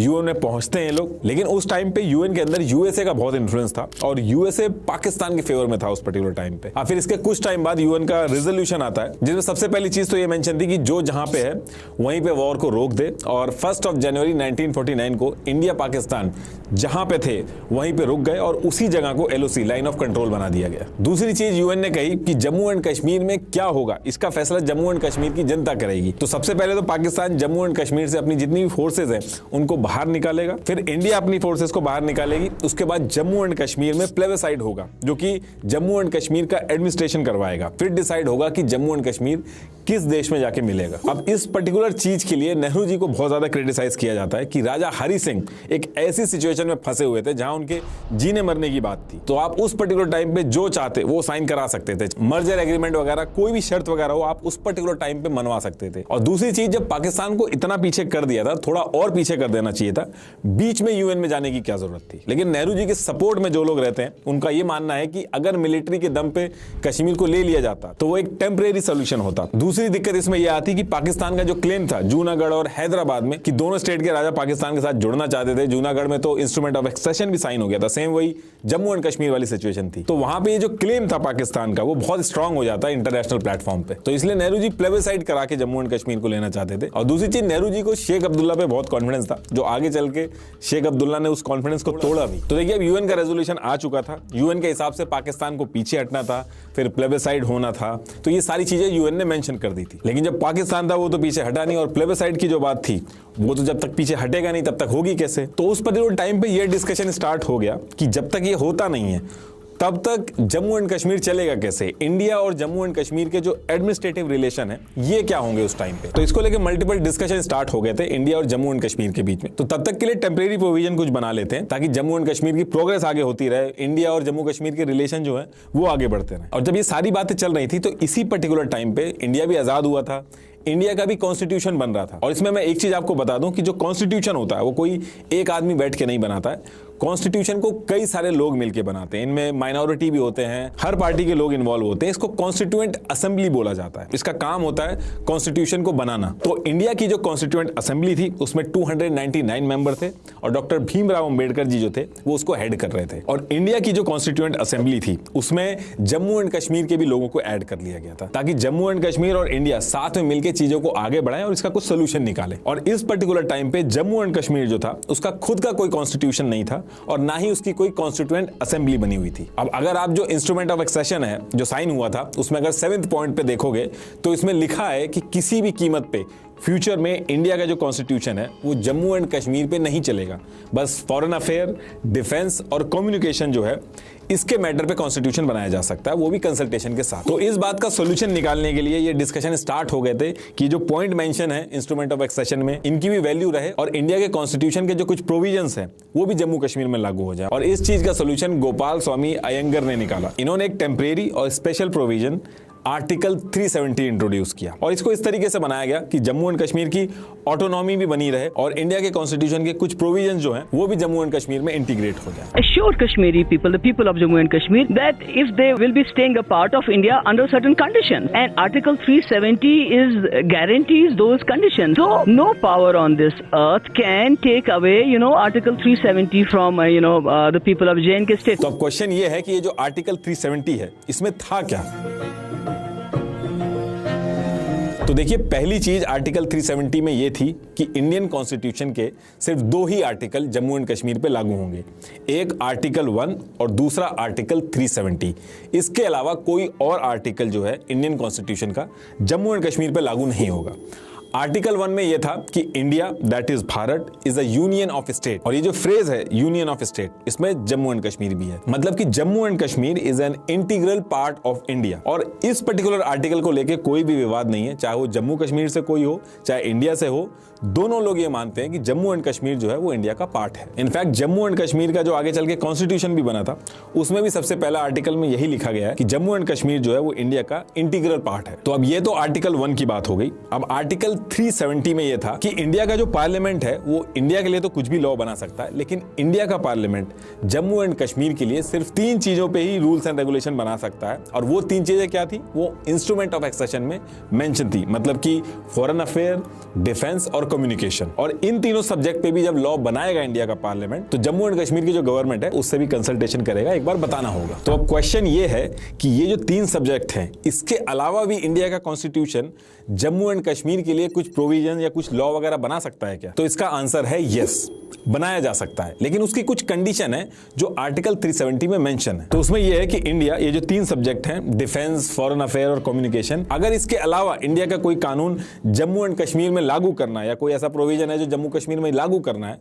यूएन में पहुंचते हैं लोग। लेकिन उस टाइम पे यूएन के अंदर यूएसए का बहुत इंफ्लुएंस था और यूएसए पाकिस्तान के फेवर में था उस पर्टिकुलर टाइम पे। फिर इसके कुछ टाइम बाद यूएन का रेजोल्यूशन आता है जिसमें सबसे पहली चीज तो ये मेंशन थी कि जो जहां पे है वहीं पे वॉर को रोक दे, और 1 जनवरी 1949 को इंडिया पाकिस्तान जहां पे थे वहीं पे रुक गए और उसी जगह को एलओसी लाइन ऑफ कंट्रोल बना दिया गया। दूसरी चीज यूएन ने कही कि जम्मू एंड कश्मीर में क्या होगा इसका फैसला जम्मू एंड कश्मीर की जनता करेगी। तो सबसे पहले तो पाकिस्तान जम्मू एंड कश्मीर से अपनी जितनी भी फोर्सेज हैं उनको बाहर निकालेगा, फिर इंडिया अपनी फोर्सेज को बाहर निकालेगी। उसके बाद जम्मू एंड कश्मीर में प्लेबिसाइड होगा जो कि जम्मू एंड कश्मीर का एडमिनिस्ट्रेशन करवाएगा। फिर डिसाइड होगा कि जम्मू एंड कश्मीर किस देश में जाके मिलेगा। अब इस पर्टिकुलर चीज के लिए नेहरू जी को बहुत ज्यादा क्रिटिसाइज किया जाता है कि राजा हरि सिंह एक ऐसी सिचुएशन में फंसे हुए थे जहां उनके जीने मरने की बात थी। तो आप उस पर्टिकुलर टाइम पे जो चाहते वो साइन करा सकते थे, मर्जर एग्रीमेंट वगैरह कोई भी शर्त वगैरह हो आप उस पर्टिकुलर टाइम पे मनवा सकते थे। और दूसरी चीज, जब पाकिस्तान को इतना पीछे कर दिया था, थोड़ा और पीछे कर देना चाहिए था, बीच में यूएन में जाने की क्या जरूरत थी। लेकिन नेहरू जी के सपोर्ट में जो लोग रहते हैं उनका यह मानना है कि अगर मिलिट्री के दम पे कश्मीर को ले लिया जाता तो वो एक टेम्परेरी सोल्यूशन होता। दूसरी दिक्कत इसमें यह आती कि पाकिस्तान का जो क्लेम था जूनागढ़ और हैदराबाद में कि दोनों स्टेट के राजा पाकिस्तान के साथ जुड़ना चाहते थे, जूनागढ़ में तो इंस्ट्रूमेंट ऑफ एक्सेशन भी साइन हो गया था, सेम वही जम्मू एंड कश्मीर वाली सिचुएशन थी। तो वहां पे ये जो क्लेम था पाकिस्तान का वो बहुत स्ट्रांग हो जाता है इंटरनेशनल प्लेटफॉर्म पे। तो इसलिए नेहरू जी प्लेबिसाइड करा के जम्मू एंड कश्मीर को लेना चाहते थे। और दूसरी चीज, नेहरू जी को शेख अब्दुल्ला पे बहुत कॉन्फिडेंस था, जो आगे चल के शेख अब्दुल्ला ने उस कॉन्फिडेंस को तोड़ा भी। तो देखिए अब यूएन का रेजोल्यूशन आ चुका था, यूएन के हिसाब से पाकिस्तान को पीछे हटना था, फिर प्लेबिसाइड होना था, तो ये सारी चीजें यूएन ने मेंशन कर दी थी। लेकिन जब पाकिस्तान था वो तो पीछे हटा नहीं, और प्लेबिसाइड की जो बात थी वो तो जब तक पीछे हटेगा नहीं तब तक होगी कैसे। तो उस पर्टिकुलर टाइम पे ये डिस्कशन स्टार्ट हो गया कि जब तक ये होता नहीं है तब तक जम्मू एंड कश्मीर चलेगा कैसे। इंडिया और जम्मू एंड कश्मीर के जो एडमिनिस्ट्रेटिव रिलेशन है ये क्या होंगे उस टाइम पे। तो इसको लेकर मल्टीपल डिस्कशन स्टार्ट हो गए थे इंडिया और जम्मू एंड कश्मीर के बीच में। तो तब तक के लिए टेम्परेरी प्रोविजन कुछ बना लेते हैं ताकि जम्मू एंड कश्मीर की प्रोग्रेस आगे होती रहे, इंडिया और जम्मू कश्मीर के रिलेशन जो है वो आगे बढ़ते रहे। और जब ये सारी बातें चल रही थी तो इसी पर्टिकुलर टाइम पे इंडिया भी आजाद हुआ था, इंडिया का भी कॉन्स्टिट्यूशन बन रहा था। और इसमें मैं एक चीज आपको बता दूं कि जो कॉन्स्टिट्यूशन होता है वो कोई एक आदमी बैठ के नहीं बनाता है, कॉन्स्टिट्यूशन को कई सारे लोग मिलकर बनाते हैं, इनमें माइनॉरिटी भी होते हैं, हर पार्टी के लोग इन्वॉल्व होते हैं। इसको कॉन्स्टिट्यूएंट असेंबली बोला जाता है, इसका काम होता है कॉन्स्टिट्यूशन को बनाना। तो इंडिया की जो कॉन्स्टिट्यूएंट असेंबली थी उसमें 299 मेंबर थे और डॉक्टर भीमराव अंबेडकर जी जो थे वो उसको हेड कर रहे थे। और इंडिया की जो कॉन्स्टिट्यूएंट असेंबली थी उसमें जम्मू एंड कश्मीर के भी लोगों को ऐड कर लिया गया था ताकि जम्मू एंड कश्मीर और इंडिया साथ में मिलकर चीजों को आगे बढ़ाएं और इसका कुछ सोल्यूशन निकालें। और इस पर्टिकुलर टाइम पे जम्मू एंड कश्मीर जो था उसका खुद का कोई कॉन्स्टिट्यूशन नहीं था और ना ही उसकी कोई कॉन्स्टिट्यूएंट असेंबली बनी हुई थी। अब अगर आप जो इंस्ट्रूमेंट ऑफ एक्सेशन है जो साइन हुआ था उसमें अगर 7th पॉइंट पे देखोगे तो इसमें लिखा है कि किसी भी कीमत पे फ्यूचर में इंडिया का जो कॉन्स्टिट्यूशन है वो जम्मू एंड कश्मीर पे नहीं चलेगा, बस फॉरेन अफेयर, डिफेंस और कम्युनिकेशन जो है इसके मैटर पे कॉन्स्टिट्यूशन बनाया जा सकता है, वो भी कंसल्टेशन के साथ। तो इस बात का सॉल्यूशन निकालने के लिए ये डिस्कशन स्टार्ट हो गए थे कि जो पॉइंट मेंशन है इंस्ट्रूमेंट ऑफ एक्सेशन में इनकी भी वैल्यू रहे और इंडिया के कॉन्स्टिट्यूशन के जो कुछ प्रोविजंस हैं वो भी जम्मू कश्मीर में लागू हो जाए। और इस चीज का सॉल्यूशन गोपाल स्वामी अयंगर ने निकाला। इन्होंने एक टेम्परेरी और स्पेशल प्रोविजन आर्टिकल 370 इंट्रोड्यूस किया और इसको इस तरीके से बनाया गया कि जम्मू एंड कश्मीर की ऑटोनॉमी भी बनी रहे और इंडिया के कॉन्स्टिट्यूशन के कुछ प्रोविजंस जो हैं वो भी जम्मू एंड कश्मीर में इंटीग्रेट हो जाए। Assured Kashmiri people, the people of Jammu and Kashmir, that if they will be staying a part of India under certain conditions, and Article 370 guarantees those conditions. So no power on this earth can take away, Article 370 from, the people of J&K state. तो अब question ये है कि ये जो article 370 है इसमें था क्या। तो देखिए पहली चीज आर्टिकल 370 में ये थी कि इंडियन कॉन्स्टिट्यूशन के सिर्फ 2 ही आर्टिकल जम्मू एंड कश्मीर पे लागू होंगे, एक आर्टिकल 1 और दूसरा आर्टिकल 370। इसके अलावा कोई और आर्टिकल जो है इंडियन कॉन्स्टिट्यूशन का जम्मू एंड कश्मीर पे लागू नहीं होगा। आर्टिकल 1 में यह था कि India that is Bharat is a union of state, और ये जो फ्रेज है यूनियन ऑफ स्टेट, इसमें जम्मू एंड कश्मीर भी है। मतलब कि Jammu and Kashmir is an integral part of India. और इस पर्टिकुलर आर्टिकल को लेकर कोई भी विवाद नहीं है, चाहे वो जम्मू कश्मीर से कोई हो चाहे इंडिया से हो, दोनों लोग ये मानते हैं कि जम्मू एंड कश्मीर जो है वो इंडिया का पार्ट है। इनफैक्ट जम्मू एंड कश्मीर का जो आगे चल के कॉन्स्टिट्यूशन भी बना था, उसमें भी सबसे पहला आर्टिकल में यही लिखा गया है कि जम्मू एंड कश्मीर जो है वो इंडिया का इंटीग्रल पार्ट है। तो अब ये तो आर्टिकल 1 की बात हो गई। अब आर्टिकल 370 में यह था कि इंडिया का जो पार्लियामेंट है वो इंडिया के लिए तो कुछ भी लॉ बना सकता है, लेकिन इंडिया का पार्लियामेंट जम्मू एंड कश्मीर के लिए सिर्फ 3 चीजों पे ही रूल्स एंड रेगुलेशन बना सकता है। और वो 3 चीजें क्या थी, वो इंस्ट्रूमेंट ऑफ एक्सेशन में मेंशन थी, मतलब कि फॉरेन अफेयर, डिफेंस और कम्युनिकेशन। और इन तीनों सब्जेक्ट पे भी जब लॉ बनाएगा इंडिया का पार्लियामेंट, तो जम्मू एंड कश्मीर की जो गवर्नमेंट है उससे भी कंसल्टेशन करेगा, एक बार बताना होगा। तो अब क्वेश्चन ये है कि ये जो 3 सब्जेक्ट हैं, इसके अलावा भी इंडिया का कॉन्स्टिट्यूशन जम्मू एंड कश्मीर के लिए कुछ प्रोविजन या कुछ लॉ वगैरह बना सकता है क्या? तो इसका आंसर है यस, बनाया जा सकता है, लेकिन उसकी कुछ कंडीशन है जो आर्टिकल 370 में मेंशन है। तो उसमें यह है कि इंडिया, ये जो 3 सब्जेक्ट हैं, डिफेंस, फॉरेन अफेयर और कम्युनिकेशन, अगर इसके अलावा इंडिया का कोई कानून जम्मू एंड कश्मीर में लागू करना है या कोई ऐसा प्रोविजन है जो जम्मू कश्मीर में लागू करना है,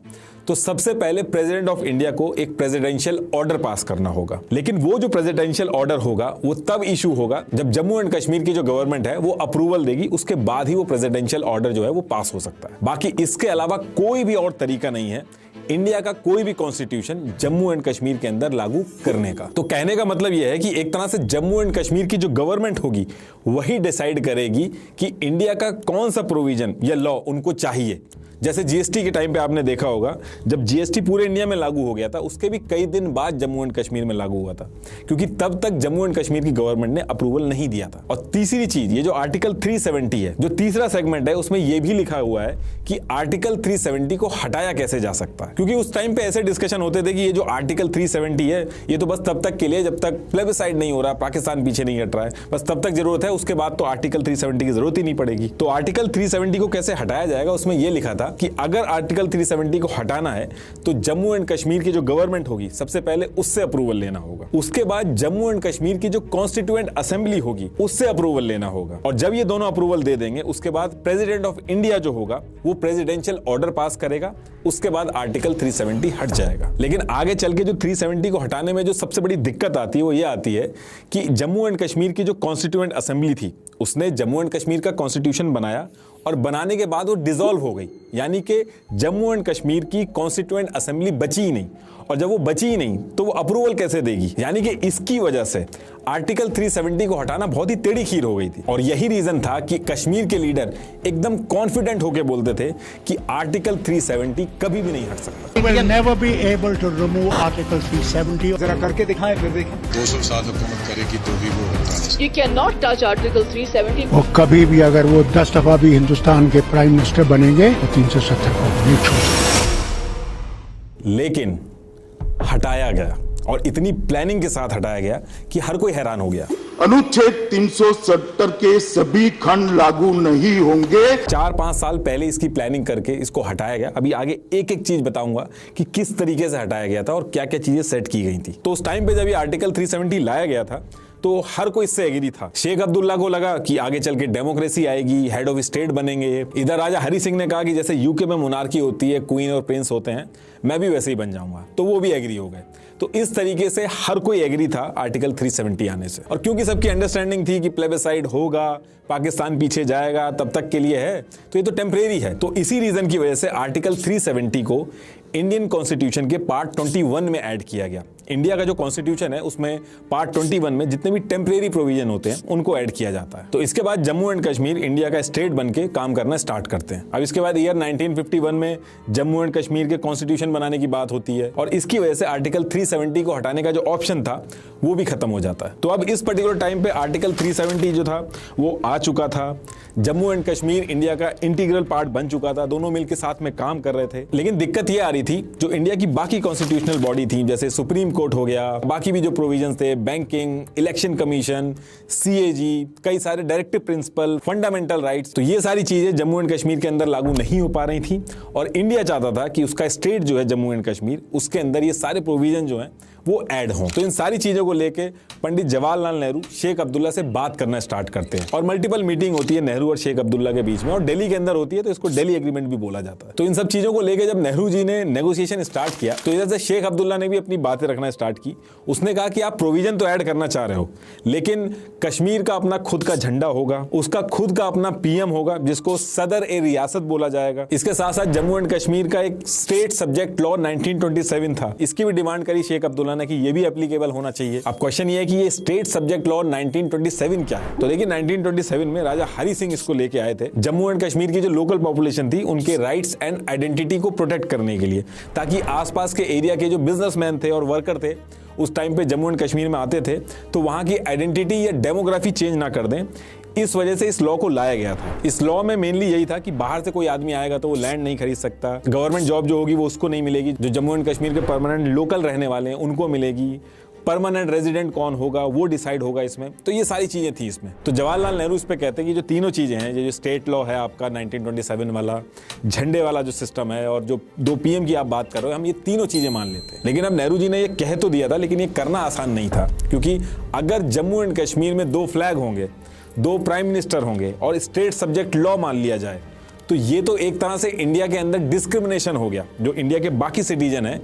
तो सबसे पहले प्रेसिडेंट ऑफ इंडिया को एक प्रेसिडेंशियल ऑर्डर पास करना होगा। लेकिन वो जो प्रेसिडेंशियल ऑर्डर होगा वो तब इशू होगा जब जम्मू एंड कश्मीर की जो गवर्नमेंट है वो अप्रूवल देगी, उसके बाद ही वो प्रेसिडेंशियल ऑर्डर जो है वो पास हो सकता है। बाकी इसके अलावा कोई भी और तरीका नहीं है इंडिया का कोई भी कॉन्स्टिट्यूशन जम्मू एंड कश्मीर के अंदर लागू करने का। तो कहने का मतलब यह है कि एक तरह से जम्मू एंड कश्मीर की जो गवर्नमेंट होगी वही डिसाइड करेगी कि इंडिया का कौन सा प्रोविजन या लॉ उनको चाहिए। जैसे जीएसटी के टाइम पे आपने देखा होगा, जब जीएसटी पूरे इंडिया में लागू हो गया था, उसके भी कई दिन बाद जम्मू एंड कश्मीर में लागू हुआ था, क्योंकि तब तक जम्मू एंड कश्मीर की गवर्नमेंट ने अप्रूवल नहीं दिया था। और तीसरी चीज, ये जो आर्टिकल 370 है, जो तीसरा सेगमेंट है, उसमें यह भी लिखा हुआ है कि आर्टिकल 370 को हटाया कैसे जा सकता है। क्योंकि उस टाइम पे ऐसे डिस्कशन होते थे कि ये जो आर्टिकल 370 है ये तो बस तब तक के लिए जब तक प्लेबिसाइड नहीं हो रहा, पाकिस्तान पीछे नहीं हट रहा है, बस तब तक जरूरत है, उसके बाद तो आर्टिकल 370 की जरूरत ही नहीं पड़ेगी। तो आर्टिकल 370 को कैसे हटाया जाएगा, उसमें यह लिखा था कि अगर आर्टिकल 370 को हटाना है तो जम्मू एंड कश्मीर की जो गवर्नमेंट होगी सबसे पहले उससे अप्रूवल लेना होगा, उसके बाद जम्मू एंड कश्मीर की जो कॉन्स्टिट्यूएंट असेंबली होगी उससे अप्रूवल लेना होगा, और जब ये दोनों अप्रूवल दे देंगे उसके बाद प्रेसिडेंट ऑफ इंडिया जो होगा वो प्रेसिडेंशियल ऑर्डर पास करेगा, उसके बाद आर्टिकल 370 हट जाएगा। लेकिन आगे चल के जो 370 को हटाने में जो सबसे बड़ी दिक्कत आती है वो ये आती है कि जम्मू एंड कश्मीर की जो कॉन्स्टिट्यूएंट असेंबली थी उसने जम्मू एंड कश्मीर का कॉन्स्टिट्यूशन बनाया, और बनाने के बाद वो डिसॉल्व हो गई, यानी कि जम्मू एंड कश्मीर की कॉन्स्टिट्यूएंट असेंबली बची ही नहीं, और जब वो बची ही नहीं तो वो अप्रूवल कैसे देगी, यानी कि इसकी वजह से आर्टिकल 370 को हटाना बहुत ही टेढ़ी खीर हो गई थी। और यही रीजन था कि कश्मीर के लीडर एकदम कॉन्फिडेंट होकर बोलते थे कि आर्टिकल 370 कभी भी नहीं हट सकता। We will never be able to remove Article 370. जरा करके दिखाएं, फिर देखें। 200 साल हुकूमत करेगी तो भी वो होता नहीं। You cannot touch Article 370. वो कभी भी अगर वो 10 दफा भी हिंदुस्तान के प्राइम मिनिस्टर बनेंगे तो 370 को नहीं छोड़ सकते। लेकिन हटाया गया, और इतनी प्लानिंग के साथ हटाया गया कि हर कोई हैरान हो गया। अनुच्छेद 370 के सभी खंड लागू नहीं होंगे। 4-5 साल पहले इसकी प्लानिंग करके इसको हटाया गया। अभी आगे एक एक चीज बताऊंगा कि किस तरीके से हटाया गया था और क्या क्या चीजें सेट की गई थी। तो उस टाइम पे जब ये आर्टिकल 370 लाया गया था तो हर कोई इससे एग्री था। शेख अब्दुल्ला को लगा कि आगे चल के डेमोक्रेसी आएगी, हेड ऑफ स्टेट बनेंगे। इधर राजा हरि सिंह ने कहा कि जैसे यूके में मोनार्की होती है, क्वीन और प्रिंस होते हैं, मैं भी वैसे ही बन जाऊंगा, तो वो भी एग्री हो गए। तो इस तरीके से हर कोई एग्री था आर्टिकल 370 आने से, और क्योंकि सबकी अंडरस्टैंडिंग थी कि प्लेबिसाइड होगा, पाकिस्तान पीछे जाएगा, तब तक के लिए है, तो ये तो टेम्परेरी है। तो इसी रीजन की वजह से आर्टिकल 370 को इंडियन कॉन्स्टिट्यूशन के पार्ट 21 में ऐड किया गया। इंडिया का जो कॉन्स्टिट्यूशन है उसमें पार्ट 21 में जितने भी टेम्परेरी प्रोविजन होते हैं उनको ऐड किया जाता है। तो इसके बाद जम्मू एंड कश्मीर इंडिया का स्टेट बन के काम करना स्टार्ट करते हैं। अब इसके बाद ईयर 1951 में जम्मू एंड कश्मीर के कॉन्स्टिट्यूशन बनाने की बात होती है, और इसकी वजह से आर्टिकल 370 को हटाने का जो ऑप्शन था वो भी खत्म हो जाता है। तो अब इस पर्टिकुलर टाइम पे आर्टिकल 370 जो था वो आ चुका था, जम्मू एंड कश्मीर इंडिया का इंटीग्रल पार्ट बन चुका था, दोनों मिलकर साथ में काम कर रहे थे। लेकिन दिक्कत ये आ रही थी, जो इंडिया की बाकी कॉन्स्टिट्यूशनल बॉडी थी जैसे सुप्रीम कोर्ट हो गया, बाकी भी जो प्रोविजंस थे, बैंकिंग, इलेक्शन कमीशन, सीएजी, कई सारे डायरेक्टिव प्रिंसिपल, फंडामेंटल राइट्स, तो ये सारी चीजें जम्मू एंड कश्मीर के अंदर लागू नहीं हो पा रही थी और इंडिया चाहता था कि उसका स्टेट जो है जम्मू एंड कश्मीर, उसके अंदर ये सारे प्रोविजन जो हैं वो ऐड हों। तो इन सारी चीजों को लेके पंडित जवाहरलाल नेहरू शेख अब्दुल्ला से बात करना स्टार्ट करते हैं और मल्टीपल मीटिंग होती है नेहरू और शेख अब्दुल्ला के बीच में, और दिल्ली के अंदर होती है, तो इसको दिल्ली एग्रीमेंट भी बोला जाता है। तो इन सब चीजों को लेके जब नेहरू जी ने नेगोशिएशन स्टार्ट किया तो इधर से शेख अब्दुल्ला ने भी अपनी बातें रखना स्टार्ट की। उसने कहा कि आप प्रोविजन तो ऐड करना चाह रहे हो, लेकिन कश्मीर का अपना खुद का झंडा होगा, उसका खुद का अपना पीएम होगा जिसको सदर ए रियासत बोला जाएगा। इसके साथ साथ जम्मू एंड कश्मीर का एक स्टेट सब्जेक्ट लॉ 1927 था, इसकी भी डिमांड करी शेख अब्दुल्ला ने कि ये भी एप्लीकेबल होना चाहिए। अब क्वेश्चन ये है कि ये स्टेट सब्जेक्ट लॉ 1927 क्या है? तो देखिए 1927 में राजा हरि सिंह इसको लेके आए थे जम्मू एंड कश्मीर की जो लोकल पॉपुलेशन थी उनके राइट्स एंड आइडेंटिटी को प्रोटेक्ट करने के लिए, ताकि आसपास के एरिया के जो बिजनेसमैन थे और वर्कर थे उस टाइम पे जम्मू एंड कश्मीर में आते थे तो वहां की आइडेंटिटी या डेमोग्राफी चेंज ना कर दें। इस वजह से इस लॉ को लाया गया था। इस लॉ में मेनली यही था कि बाहर से कोई आदमी आएगा तो वो लैंड नहीं खरीद सकता, गवर्नमेंट जॉब जो होगी वो उसको नहीं मिलेगी, जो जम्मू एंड कश्मीर के परमानेंट लोकल रहने वाले हैं उनको मिलेगी, परमानेंट रेजिडेंट कौन होगा वो डिसाइड होगा इसमें। तो ये सारी चीजें थी इसमें। तो जवाहरलाल नेहरू इस पे कहते हैं कि जो तीनों चीजें हैं, जो स्टेट लॉ है आपका 1927 वाला, झंडे वाला जो सिस्टम है और जो 2 पीएम की आप बात कर रहे हो, हम ये तीनों चीजें मान लेते हैं। लेकिन अब नेहरू जी ने ये कह तो दिया था, लेकिन ये करना आसान नहीं था, क्योंकि अगर जम्मू एंड कश्मीर में 2 फ्लैग होंगे, 2 प्राइम मिनिस्टर होंगे और स्टेट सब्जेक्ट लॉ मान लिया जाए तो ये तो एक तरह से इंडिया के अंदर डिस्क्रिमिनेशन हो गया। जो इंडिया के बाकी सिटीजन है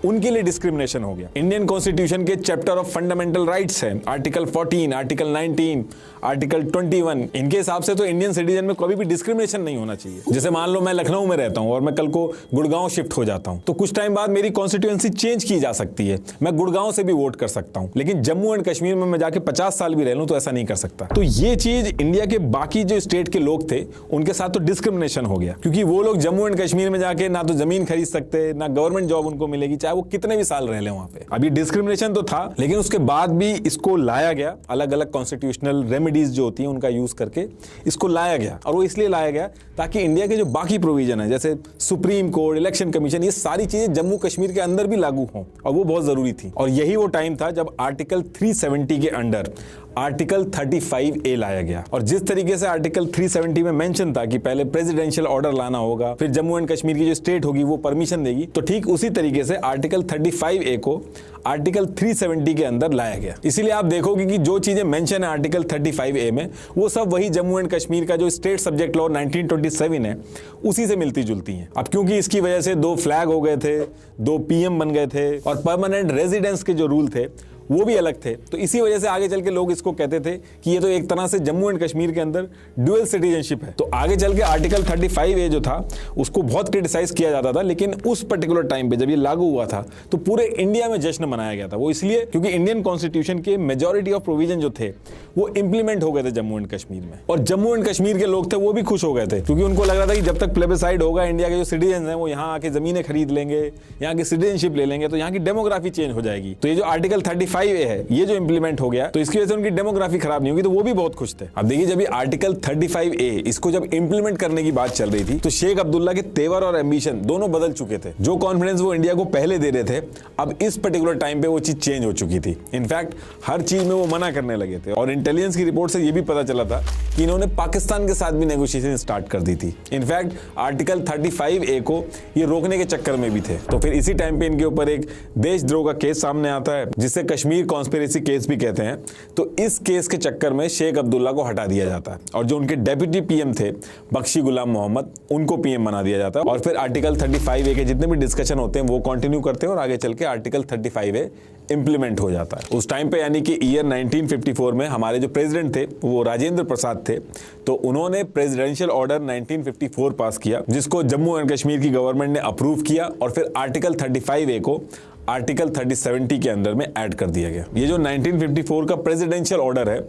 उनके लिए डिस्क्रिमिनेशन हो गया। इंडियन कॉन्स्टिट्यूशन के चैप्टर ऑफ फंडामेंटल राइट्स है, आर्टिकल 14, आर्टिकल 19, आर्टिकल 21, इनके हिसाब से तो इंडियन सिटीजन में कभी भी डिस्क्रिमिनेशन नहीं होना चाहिए। जैसे मान लो मैं लखनऊ में रहता हूं और मैं कल को गुड़गांव शिफ्ट हो जाता हूं, तो कुछ टाइम बाद मेरी कॉन्स्टिट्यूएंसी चेंज की जा सकती है, मैं गुड़गांव से भी वोट कर सकता हूं, लेकिन जम्मू एंड कश्मीर में मैं जाके 50 साल भी रह लूं तो ऐसा नहीं कर सकता। तो ये चीज इंडिया के बाकी जो स्टेट के लोग थे उनके साथ तो डिस्क्रिमिनेशन हो गया, क्योंकि वो लोग जम्मू एंड कश्मीर में जाके ना तो जमीन खरीद सकते, ना गवर्नमेंट जॉब उनको मिलेगी, चाहे वो कितने भी साल रह ले वहां पे। अभी डिस्क्रिमिनेशन तो था, लेकिन उसके बाद भी इसको लाया गया, अलग अलग कॉन्स्टिट्यूशनल रेमेडीज जो होती हैं उनका यूज करके इसको लाया गया। और वो इसलिए लाया गया ताकि इंडिया के जो बाकी प्रोविजन है, जैसे सुप्रीम कोर्ट, इलेक्शन कमीशन, ये सारी चीजें जम्मू कश्मीर के अंदर भी लागू हों, और वो बहुत जरूरी थी। और यही वो टाइम था जब आर्टिकल 370 के अंडर आर्टिकल 35A लाया गया। और जिस तरीके से आर्टिकल 370 में मेंशन था कि पहले प्रेसिडेंशियल ऑर्डर लाना होगा, फिर जम्मू एंड कश्मीर की जो स्टेट होगी वो परमिशन देगी, तो ठीक उसी तरीके से आर्टिकल 35A को आर्टिकल 370 के अंदर लाया गया। इसीलिए आप देखोगे कि जो चीजें मेंशन है आर्टिकल 35A में, वो सब वही जम्मू एंड कश्मीर का जो स्टेट सब्जेक्ट लॉ 1927 है उसी से मिलती जुलती हैं। अब क्योंकि इसकी वजह से 2 फ्लैग हो गए थे, 2 पीएम बन गए थे, और परमानेंट रेजिडेंस के जो रूल थे वो भी अलग थे, तो इसी वजह से आगे चल के लोग इसको कहते थे कि ये तो एक तरह से जम्मू एंड कश्मीर के अंदर ड्यूअल सिटीजनशिप है। तो आगे चल के आर्टिकल 35A जो था उसको बहुत क्रिटिसाइज किया जाता था, लेकिन उस पर्टिकुलर टाइम पे जब ये लागू हुआ था तो पूरे इंडिया में जश्न मनाया गया था। वो इसलिए क्योंकि इंडियन कॉन्स्टिट्यूशन के मेजॉरिटी ऑफ प्रोविजन जो थे वो इंप्लीमेंट हो गए थे जम्मू एंड कश्मीर में, और जम्मू एंड कश्मीर के लोग थे वो भी खुश हो गए थे, क्योंकि उनको लग रहा था कि जब तक प्लेबिसाइड होगा, इंडिया के जो सिटीजन हैं वो यहाँ आके जमीनें खरीद लेंगे, यहाँ की सिटीजनशिप ले लेंगे, तो यहाँ की डेमोग्राफी चेंज हो जाएगी। तो ये जो आर्टिकल 35A है ये इंप्लीमेंट हो गया, तो इसकी वजह से उनकी डेमोग्राफी खराब नहीं होगी, तो वो भी बहुत खुश थे। अब देखिए, जब ये आर्टिकल 35A इसको जब इंप्लीमेंट करने की बात चल रही थी तो शेख अब्दुल्ला के तेवर और एम्बिशन दोनों बदल चुके थे। जो कॉन्फिडेंस वो इंडिया को पहले दे रहे थे, अब इस पर्टिकुलर टाइम पे वो चीज चेंज हो चुकी थी। इनफैक्ट हर चीज में वो मना करने लगे थे, और इंटेलिजेंस की रिपोर्ट से ये भी पता चला था कि इन्होंने पाकिस्तान के साथ भी नेगोशिएशन स्टार्ट कर दी थी। इनफैक्ट आर्टिकल 35A को ये रोकने के चक्कर में भी थे। तो फिर इसी टाइम पे इनके ऊपर एक देशद्रोह का केस सामने आता है, जिसे कश्मीर कॉन्स्पिरेसी केस भी कहते हैं। तो इस केस के चक्कर में शेख अब्दुल्ला को हटा दिया जाता है, और जो उनके डेप्यूटी पीएम थे बख्शी गुलाम मोहम्मद, उनको पीएम बना दिया जाता है। और फिर आर्टिकल 35A के जितने भी डिस्कशन होते हैं वो कंटिन्यू करते हैं, और आगे चल के आर्टिकल 35A इंप्लीमेंट हो जाता है। उस टाइम पे यानी कि ईयर 1954 में हमारे जो प्रेसिडेंट थे वो राजेंद्र प्रसाद थे, तो उन्होंने प्रेसिडेंशियल ऑर्डर 1954 पास किया, जिसको जम्मू एंड कश्मीर की गवर्नमेंट ने अप्रूव किया, और फिर आर्टिकल 35A को आर्टिकल 3070 के अंदर में ऐड कर दिया गया। ये जो 1954 का प्रेसिडेंशियल ऑर्डर है,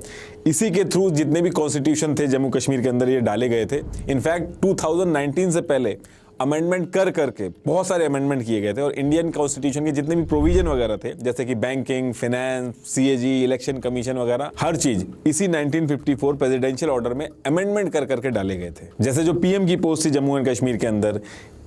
इसी के थ्रू जितने भी कॉन्स्टिट्यूशन थे जम्मू कश्मीर के अंदर ये डाले गए थे। इनफैक्ट 2019 से पहले अमेंडमेंट कर करके बहुत सारे अमेंडमेंट किए गए थे, और इंडियन कॉन्स्टिट्यूशन के जितने भी प्रोविजन वगैरह थे, जैसे कि banking, finance, CAG, election commission वगैरह, हर चीज इसी 1954 प्रेसिडेंशियल ऑर्डर में अमेंडमेंट कर करके डाले गए थे। जैसे जो पीएम की पोस्ट थी जम्मू एंड कश्मीर के अंदर,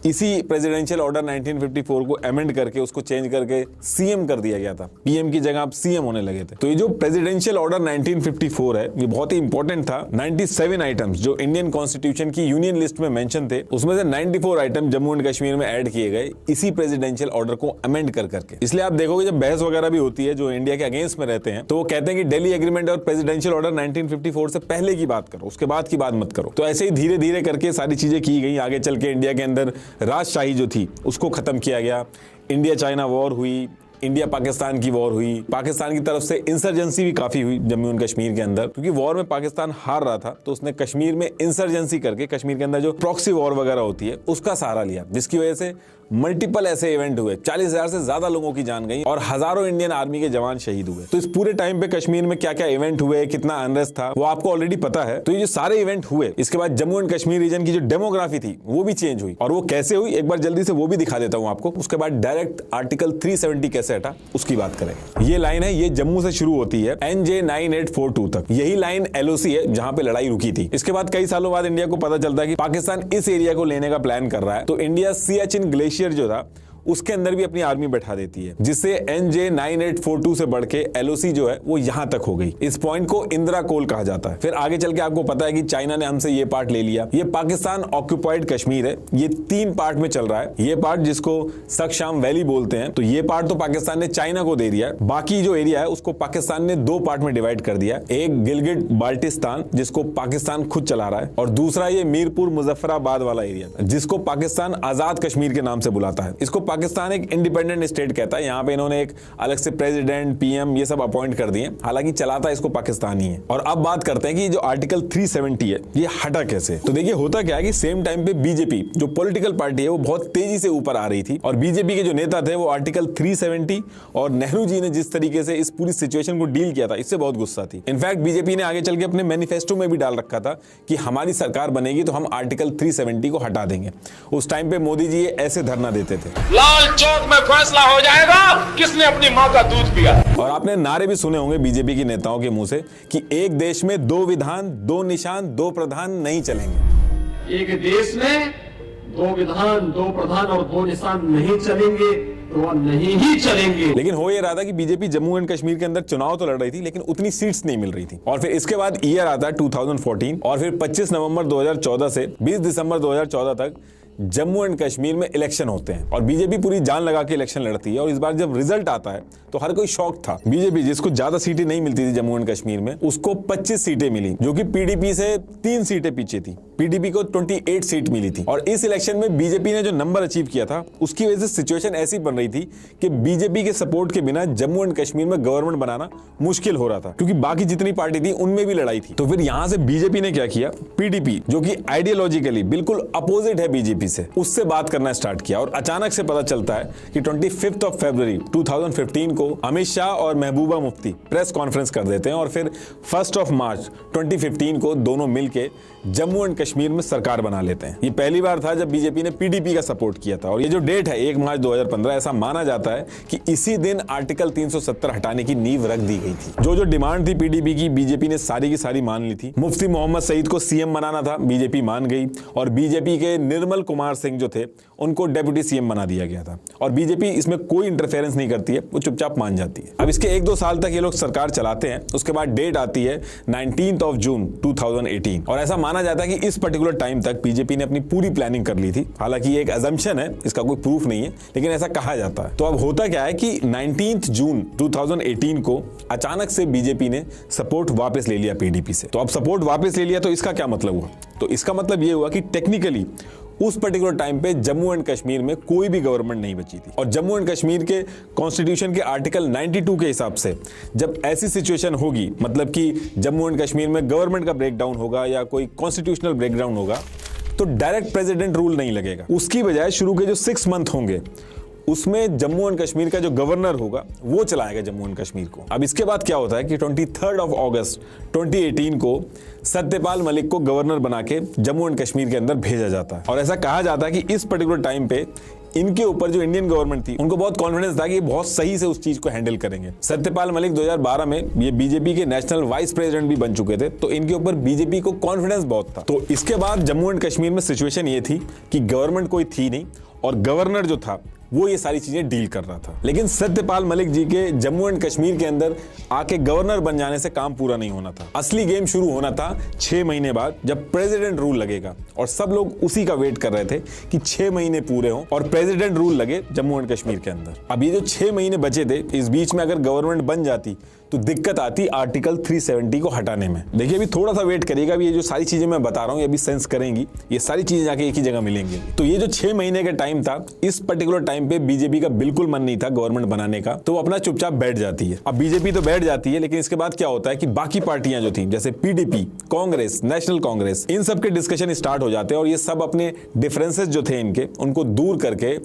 इसी प्रेसिडेंशियल ऑर्डर 1954 को अमेंड करके उसको चेंज करके सीएम कर दिया गया था। पीएम की जगह आप सीएम होने लगे थे। तो ये जो प्रेसिडेंशियल ऑर्डर 1954 है ये बहुत ही इंपॉर्टेंट था। 97 आइटम्स जो इंडियन कॉन्स्टिट्यूशन की यूनियन लिस्ट में मेंशन थे उसमें से 94 आइटम जम्मू एंड कश्मीर में ऐड किए गए इसी प्रेसिडेंशियल ऑर्डर को अमेंड कर करके। इसलिए आप देखोगे जब बहस वगैरह भी होती है जो इंडिया के अगेंस्ट में रहते हैं तो वो कहते हैं कि दिल्ली एग्रीमेंट और प्रेसिडेंशियल ऑर्डर 1954 से पहले की बात करो, उसके बाद की बात मत करो। तो ऐसे ही धीरे धीरे करके सारी चीजें की गई। आगे चल के इंडिया के अंदर राजशाही जो थी उसको खत्म किया गया। इंडिया चाइना वॉर हुई, इंडिया पाकिस्तान की वॉर हुई, पाकिस्तान की तरफ से इंसर्जेंसी भी काफी हुई जम्मू एंड कश्मीर के अंदर, क्योंकि वॉर में पाकिस्तान हार रहा था तो उसने कश्मीर में इंसर्जेंसी करके कश्मीर के अंदर जो प्रॉक्सी वॉर वगैरह होती है उसका सहारा लिया, जिसकी वजह से मल्टीपल ऐसे इवेंट हुए, 40,000 से ज्यादा लोगों की जान गई और हजारों इंडियन आर्मी के जवान शहीद हुए। तो इस पूरे टाइम पे कश्मीर में क्या क्या इवेंट हुए, कितना अनरेस्ट था, वो आपको ऑलरेडी पता है। तो ये जो सारे इवेंट हुए इसके बाद जम्मू एंड कश्मीर रीजन की जो डेमोग्राफी थी वो भी चेंज हुई। और वो कैसे हुई एक बार जल्दी से वो भी दिखा देता हूं आपको। उसके बाद डायरेक्ट आर्टिकल 370 कैसे हटा उसकी बात करेंगे। ये लाइन है, ये जम्मू से शुरू होती है NJ 9842 तक। यही लाइन LOC है जहां पे लड़ाई रुकी थी। इसके बाद कई सालों बाद इंडिया को पता चलता है कि पाकिस्तान इस एरिया को लेने का प्लान कर रहा है। तो इंडिया सियाचिन ग्लेशियर जो था उसके अंदर भी अपनी आर्मी बैठा देती है, जिससे NJ 9842 से बढ़ के LOC जो है वो यहां तक हो गई। इस पॉइंट को इंदिरा कोल कहा जाता है। फिर आगे चल के आपको पता है कि चाइना ने हमसे ये पार्ट ले लिया। ये पाकिस्तान ऑक्यूपाइड कश्मीर है, ये 3 पार्ट में चल रहा है। ये पार्ट जिसको सक्शाम वैली बोलते हैं, तो ये पार्ट तो पाकिस्तान ने चाइना को दे दिया। बाकी जो एरिया है उसको पाकिस्तान ने 2 पार्ट में डिवाइड कर दिया। एक गिलगिट बाल्टिस्तान जिसको पाकिस्तान खुद चला रहा है, और दूसरा ये मीरपुर मुजफ्फराबाद वाला एरिया जिसको पाकिस्तान आजाद कश्मीर के नाम से बुलाता है। इसको पाकिस्तान एक इंडिपेंडेंट स्टेट कहता है। यहाँ पे इन्होंने एक अलग से प्रेसिडेंट, पीएम ये सब अपॉइंट कर दिए, हालांकि चलाता इसको पाकिस्तान ही है। और अब बात करते हैं कि जो आर्टिकल 370 है ये हटा कैसे। तो देखिए होता क्या है कि सेम टाइम पे बीजेपी जो पॉलिटिकल पार्टी है वो बहुत तेजी से ऊपर आ रही थी, और बीजेपी के जो नेता थे वो आर्टिकल 370 और नेहरू जी ने जिस तरीके से इस पूरी सिचुएशन को डील किया था इससे बहुत गुस्सा थी। इनफैक्ट बीजेपी ने आगे चल के अपने मैनिफेस्टो में भी डाल रखा था कि हमारी सरकार बनेगी तो हम आर्टिकल 370 को हटा देंगे। उस टाइम पे मोदी जी ऐसे धरना देते थे, लाल चौक में फैसला हो जाएगा किसने अपनी मां का दूध पिया। और आपने नारे भी सुने होंगे बीजेपी के नेताओं के मुंह से कि एक देश में 2 विधान, 2 निशान, 2 प्रधान नहीं चलेंगे। एक देश में 2 विधान, 2 प्रधान और 2 निशान नहीं चलेंगे तो वह नहीं ही चलेंगे। लेकिन हो ये रहा था कि बीजेपी जम्मू एंड कश्मीर के अंदर चुनाव तो लड़ रही थी लेकिन उतनी सीट्स नहीं मिल रही थी। और फिर इसके बाद ईयर आता है 2014, और फिर 25 नवंबर 2014 से 20 दिसंबर 2014 तक जम्मू एंड कश्मीर में इलेक्शन होते हैं, और बीजेपी पूरी जान लगा के इलेक्शन लड़ती है। और इस बार जब रिजल्ट आता है तो हर कोई शॉक था। बीजेपी जिसको ज्यादा सीटें नहीं मिलती थी जम्मू एंड कश्मीर में, उसको 25 सीटें मिली, जो कि पीडीपी से 3 सीटें पीछे थी। पीडीपी को 28 सीट मिली थी। और इस इलेक्शन में बीजेपी ने जो नंबर अचीव किया था उसकी वजह से सिचुएशन ऐसी बन रही थी कि बीजेपी के सपोर्ट के बिना जम्मू एंड कश्मीर में गवर्नमेंट बनाना मुश्किल हो रहा था, क्योंकि बाकी जितनी पार्टी थी उनमें भी लड़ाई थी। तो फिर यहां से बीजेपी ने क्या किया, पीडीपी जो कि आइडियोलॉजिकली बिल्कुल अपोजिट है बीजेपी से, उससे बात करना स्टार्ट किया। और अचानक से पता चलता है कि 25 फरवरी 2015 को अमित शाह और महबूबा मुफ्ती प्रेस कॉन्फ्रेंस कर देते हैं, और फिर 1 मार्च 2015 को दोनों मिलके जम्मू एंड कश्मीर में सरकार बना लेते हैं। ये पहली बार था जब बीजेपी ने पीडीपी का सपोर्ट किया था। और ये जो डेट है 1 मार्च 2015, ऐसा माना जाता है कि इसी दिन आर्टिकल 370 हटाने की नींव रख दी गई थी। जो डिमांड थी पीडीपी की, बीजेपी ने सारी की सारी मान ली थी। मुफ्ती मोहम्मद सईद को सीएम बनाना था, बीजेपी मान गई, और बीजेपी के निर्मल कुमार सिंह जो थे उनको डेप्यूटी सीएम बना दिया गया था। और बीजेपी इसमें कोई इंटरफेरेंस नहीं करती है, वो चुपचाप मान जाती है। अब इसके 1-2 साल तक ये लोग सरकार चलाते हैं। उसके बाद डेट आती है 19 जून 2018, और ऐसा माना जाता है कि इस पर्टिकुलर टाइम तक बीजेपी ने अपनी पूरी प्लानिंग कर ली थी। हालांकि ये एक अजम्पशन है, इसका कोई प्रूफ नहीं है, लेकिन ऐसा कहा जाता है। तो अब होता क्या है कि 19 जून 2018 को अचानक से बीजेपी ने सपोर्ट वापस ले लिया पीडीपी से। तो अब सपोर्ट वापस ले लिया तो इसका क्या मतलब हुआ? तो इसका मतलब ये हुआ कि टेक्निकली उस पर्टिकुलर टाइम पे जम्मू एंड कश्मीर में कोई भी गवर्नमेंट नहीं बची थी। और जम्मू एंड कश्मीर के कॉन्स्टिट्यूशन के आर्टिकल 92 के हिसाब से जब ऐसी सिचुएशन होगी, मतलब कि जम्मू एंड कश्मीर में गवर्नमेंट का ब्रेकडाउन होगा या कोई कॉन्स्टिट्यूशनल ब्रेकडाउन होगा, तो डायरेक्ट प्रेसिडेंट रूल नहीं लगेगा। उसकी बजाय शुरू के जो 6 मंथ होंगे उसमें जम्मू एंड कश्मीर का जो गवर्नर होगा वो चलाएगा जम्मू एंड कश्मीर को। अब इसके बाद क्या होता है कि 23 अगस्त 2018 को सत्यपाल मलिक को गवर्नर बना के जम्मू एंड कश्मीर के अंदर भेजा जाता है। और ऐसा कहा जाता है कि इस पर्टिकुलर टाइम पे इनके ऊपर जो इंडियन गवर्नमेंट थी उनको बहुत कॉन्फिडेंस था कि ये बहुत सही से उस चीज को हैंडल करेंगे। सत्यपाल मलिक 2012 में ये बीजेपी के नेशनल वाइस प्रेसिडेंट भी बन चुके थे, तो इनके ऊपर बीजेपी को कॉन्फिडेंस बहुत था। तो इसके बाद जम्मू एंड कश्मीर में सिचुएशन ये थी कि गवर्नमेंट कोई थी नहीं और गवर्नर जो था वो ये सारी चीजें डील कर रहा था। लेकिन सत्यपाल मलिक जी के जम्मू एंड कश्मीर के अंदर आके गवर्नर बन जाने से काम पूरा नहीं होना था। असली गेम शुरू होना था 6 महीने बाद, जब प्रेसिडेंट रूल लगेगा। और सब लोग उसी का वेट कर रहे थे कि 6 महीने पूरे हों और प्रेसिडेंट रूल लगे जम्मू एंड कश्मीर के अंदर। अब ये जो 6 महीने बचे थे, इस बीच में अगर गवर्नमेंट बन जाती तो दिक्कत आती आर्टिकल 370 को हटाने में। देखिए अभी थोड़ा सा वेट करिएगा, अभी ये जो सारी चीजें मैं बता रहा हूँ ये अभी सेंस करेंगी, ये सारी चीजें जाके एक ही जगह मिलेंगी। तो ये जो 6 महीने का टाइम था, इस पर्टिकुलर टाइम पे बीजेपी का बिल्कुल मन नहीं था गवर्नमेंट बनाने का, तो वो अपना चुपचाप बैठ जाती है। अब बीजेपी तो बैठ जाती है, लेकिन इसके बाद क्या होता है कि बाकी पार्टियां जो थी जैसे पीडीपी, कांग्रेस, नेशनल कांग्रेस, इन सब के डिस्कशन स्टार्ट हो जाते हैं और ये सब अपने डिफरेंसेस जो थे इनके उनको दूर करके